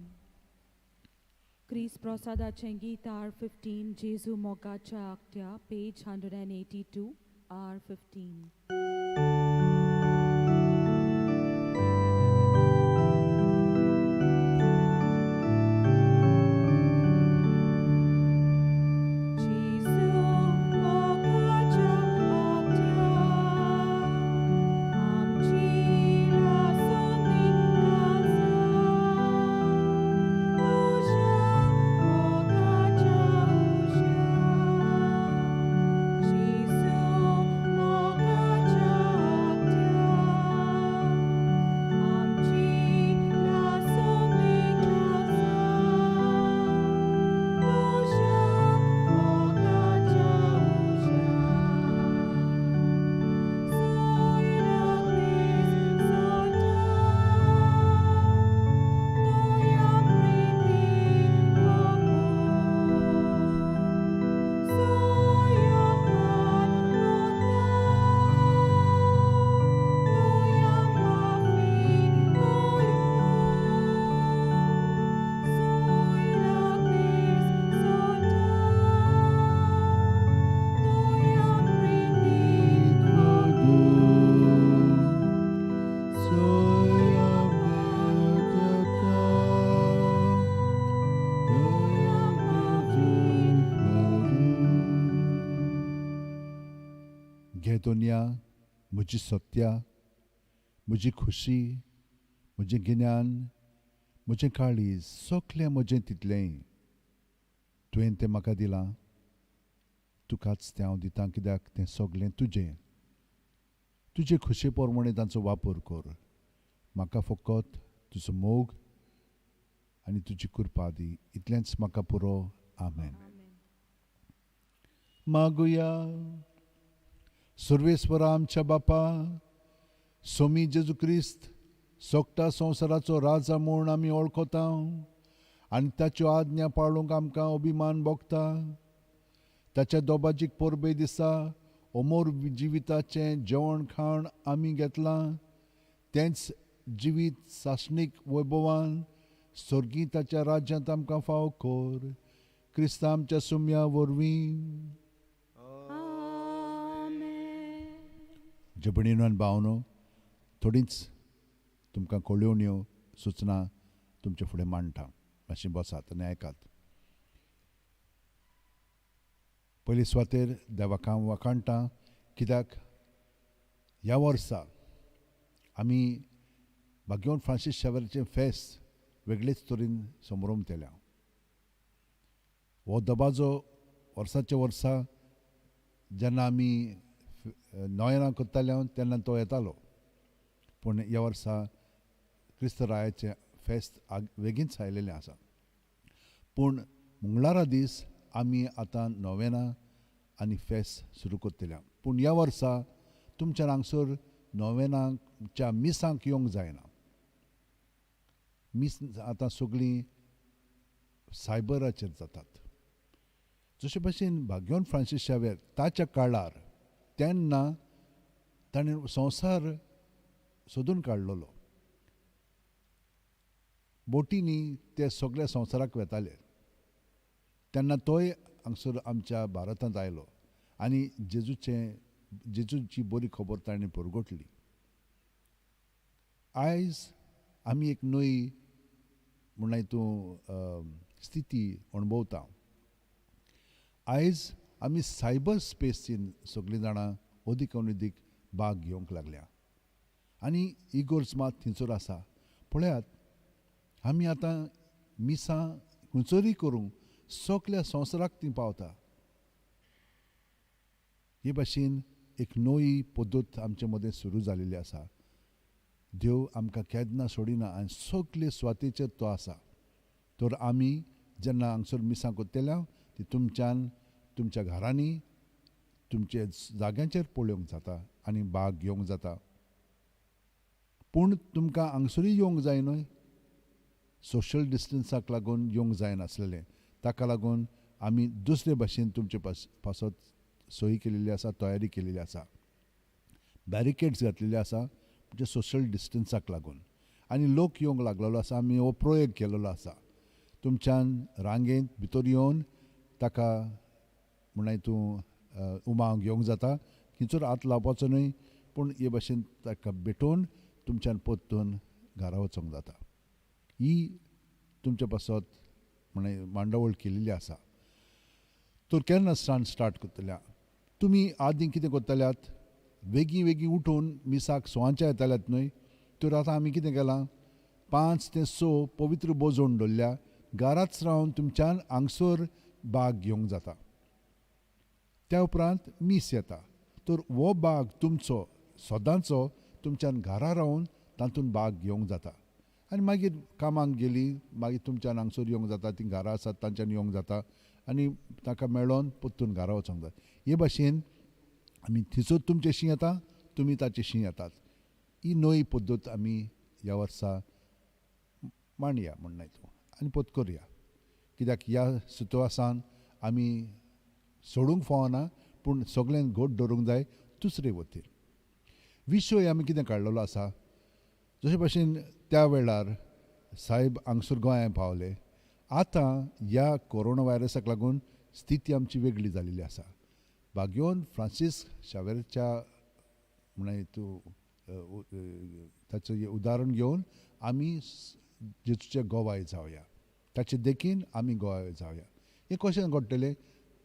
क्रिस प्रसादाचें गीत R15 जेजू मोगाच्या आक्त्या पेज 182 R15. घे दुनिया म्हजी सत्या, म्हजी खुशी, म्हजें गिन्यान, म्हजें काळीज, सगळें म्हजें तितलें तुवें तें म्हाका दिलां. तुकाच तें हांव दितां कित्याक तें सगळें तुजें. तुजे खुशे पोरमणे तांचो वापर कर. म्हाका फकत तुजो मोग आनी तुजी कृपा दी. इतलेंच म्हाका पुरो. आमेन. मागुया. सर्वेस्वरा आमच्या बापा, सोमी जेजू क्रिस्त सोगटा संवसाराचो राजा म्हूण आमी वळखता आनी ताच्यो आज्ञा पाळूंक आमकां अभिमान भोगता. ताच्या दोबाजीक परबे दिसा अमोर जिविताचें जेवण खाण आमी घेतलां. तेंच जिवीत सासणीक वैभवान सर्गी ताच्या राज्यांत आमकां फाव कर. क्रिस्ता आमच्या सुम्या वरवीं. जबणीनो आनी भावनो, थोडींच तुमकां कळ्योवण्यो सुचना तुमचे फुडें मांडटा. मातशी बसात आनी आयकात. पयली सुवातेर देवाक हांव वखाणटां कित्याक ह्या वर्सा आमी भाग्यवन फ्रांसीस शेवेराचें फेस्त वेगळेच तरेन समारंभ केल्या. हो दबाजो वर्साच्या वर्सा जेन्ना आमी नोयरां करताले तेन्ना तो येतालो, पूण ह्या वर्सा क्रिस्तरायाचें फेस्त बेगीनच आयलेलें आसा. पूण मंगळारा दीस आमी आतां नोवेनां आनी फेस्त सुरू करतल्या. पूण ह्या वर्सा तुमच्या हांगसर नोवेनांच्या मिसांक येवंक जायना. मीस आतां सगळीं सायबराचेर जातात. जशे भशेन भाग्यवन फ्रांसीस शावेर ताच्या काळार तेन्ना ताणें संवसार सोदून काडलेलो. बोटींनी ते सगळ्या संवसाराक वेताले. तेन्ना तोय हांगसर आमच्या भारतांत आयलो आनी जेजूची बरी खबर ताणें परगटली. आयज आमी एक नवी म्हणून हितूं स्थिती अणभवता. आयज आमी सायबर स्पेसीन सगळीं जाणां अदीक आनी अदीक भाग घेवंक लागल्या आनी ही गरज मात थंयसर आसा. पळयात, आमी आतां मिसां खंयसरूय करूंक सगळ्या संवसाराक ती पावता. हे भाशेन एक नवी पद्दत आमचे मदें सुरू जालेली आसा. देव आमकां केन्ना सोडिना आनी सगळे सुवातेचेर तो आसा. तर आमी जेन्ना हांगसर मिसां कोत्तेल्या ती तुमच्यान तुमच्या घरांनी तुमचे जाग्यांचेर पळोवंक जाता आनी भाग घेवंक जाता. पूण तुमकां हांगसरूय येवंक जाय न्हय. सोशल डिस्टन्साक लागून येवंक जायनासलेलें. ताका लागून आमी दुसरे भाशेन तुमचे पासत सोयी केलेली आसा, तयारी केलेली आसा. बॅरिकेड्स घातलेले आसा म्हणजे सोशल डिस्टन्साक लागून. आनी लोक येवंक लागलेलो आसा. आमी हो प्रयोग केलेलो आसा. तुमच्यान रांगेंत भितर येवन ताका म्हणून हितूं उमावंक घेवंक जाता. खंयसर हात लावपाचो न्हय, पूण हे भाशेन ताका भेटोवन तुमच्यान परतून घरा वचोंक जाता. ही तुमच्या पासत म्हणून मांडावळ केलेली आसा. तर केन्ना स्टार्ट करतल्या? तुमी आदीं कितें करतल्यात? वेगळीं वेगळीं उठून मिसाक सवांच्या येताल्यात न्हय. तर आतां आमी कितें केलां? 5 ते 6 पवित्र बोजोन दवरल्या. घराच रावन तुमच्यान हांगसर भाग घेवंक जाता. त्या उपरांत मीस येता. तर हो भाग तुमचो सदांचो तुमच्यान घरा रावन तातूंत भाग घेवंक जाता. आनी मागीर कामाक गेलीं मागीर तुमच्यान हांगसर येवंक जाता. तीं घरां आसात तांच्यान येवंक जाता आनी ताका मेळोन परतून घरा वचोंक जाता. हे भाशेन आमी थंयसर तुमचेशीं येता, तुमी ताचेशीं येतात. ही नवी पद्दत आमी ह्या वर्सा मांडया म्हणून हितूं आनी पत करया. कित्याक ह्या सुतवासान आमी सोडूंक फावना, पूण सगळ्यांक घट धरूंक जाय दुसरे वतीन. विशय आमी कितें काडलेलो आसा? जशे भाशेन त्या वेळार साहेब हांगसर गोंयांत पावले. आतां ह्या कोरोना व्हायरसाक लागून स्थिती आमची वेगळी जालेली आसा. भाग्यवन फ्रांसीस शावेरच्या म्हणून हितूं ताचें उदाहरण घेवन आमी जेजूचे गोवाय जावया. ताचे देखीन आमी गोवाय जावया. हें कशें घडटलें?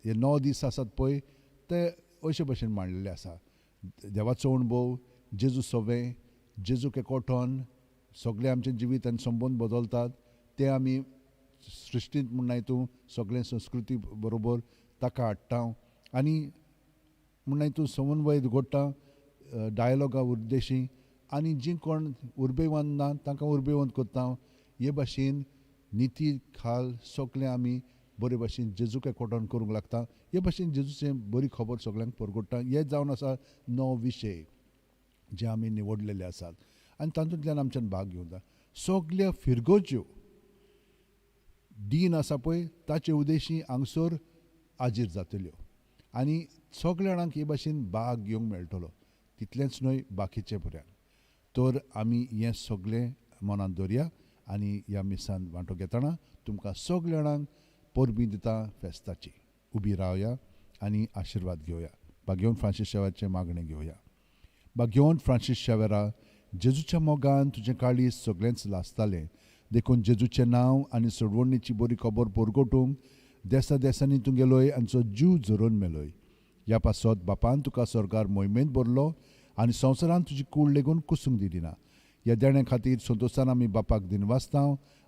हे 9 दीस आसात पळय ते अशे भशेन मांडलेले आसा. देवाचो अणभव, जेजू सवें, जेजूक एकवटोन सगळें आमचें जिवीत आनी संबंद बदलतात ते आमी सृश्टींत म्हणून हितूं सगळें संस्कृती बरोबर ताका हाडटा आनी म्हणून हितूं समन्वय घडटा डायलॉगा उद्देशी आनी जीं कोण उर्बेवंत ना तांकां उर्बेवंत करता. हे भाशेन निती खाल सगळें आमी बरे भाशेन जेजूक एकवटोन करूंक लागता. हे भाशेन जेजूचें बरी खबर सगळ्यांक परगट्टा. हे जावन आसा 9 विशय जे आमी निवडलेले आसात आनी तातूंतल्यान आमच्यान भाग घेवंक जाय. सगळ्या फिरगोज्यो दिन आसा पळय ताचे उद्देशी हांगसर हाजीर जातल्यो आनी सगळ्या जाणांक हे भाशेन भाग घेवंक मेळटलो. तितलेंच न्हय बाकीचे पर्यान. तर आमी हें सगळें मनांत दवरया आनी ह्या मिसान वांटो घेतना तुमकां सगळ्या जाणांक परबीं दिता फेस्ताची. उबी रावया आनी आशिर्वाद घेवया. भाग्यवन फ्रांसीस शावेराचें मागणें घेवया. भाग्यवन फ्रांसीस शावेरा, जेजूच्या मोगान तुजें काळीज सगळेंच लासतालें. देखून जेजूचें नांव आनी सोडवणेची बरी खबर परगटूंक देसा देसांनी तूं गेलोय आनी तुजो जीव झरोवन मेलोय. ह्या पासत बापान तुका सरकार मोहिमेंत भरलो आनी संवसारान तुजी कूड लेगून कुसूंक दिली ना. ह्या देण्या खातीर संतोशान आमी बापाक दिनवासता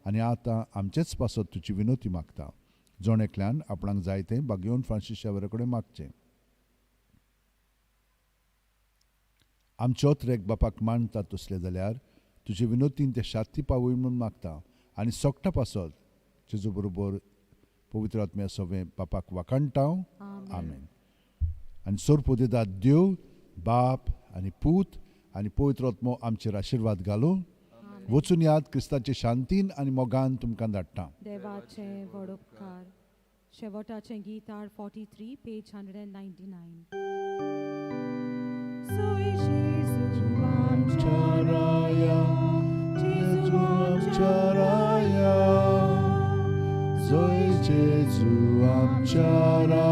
आनी आतां आमचेच पासत तुजी विनोती मागता. जोणेकल्यान आपणाक जाय तें भाग्यवन फ्रांसीस शावेरा कडेन मागचें. आमचे ओत्रेक बापाक मांडटा तसलें जाल्यार तुजे विनोतीन ते शांती पावय म्हूण मागता आनी सोगटा पासत जेजू बरोबर पवित्र आत्म्या सवें बापाक वाखाणटा. आमेन. आनी सोरपोदेदा देव बाप आनी पूत आनी पवित्र आत्मो आमचेर आशिर्वाद घालूं. वचून याद क्रिस्ताचे शांतीन आनी मोगान तुमकां धाडटा. देवाचे व्हड उपकार शेवटाचें गीत R 43, page 199. Zoi Jesu amchara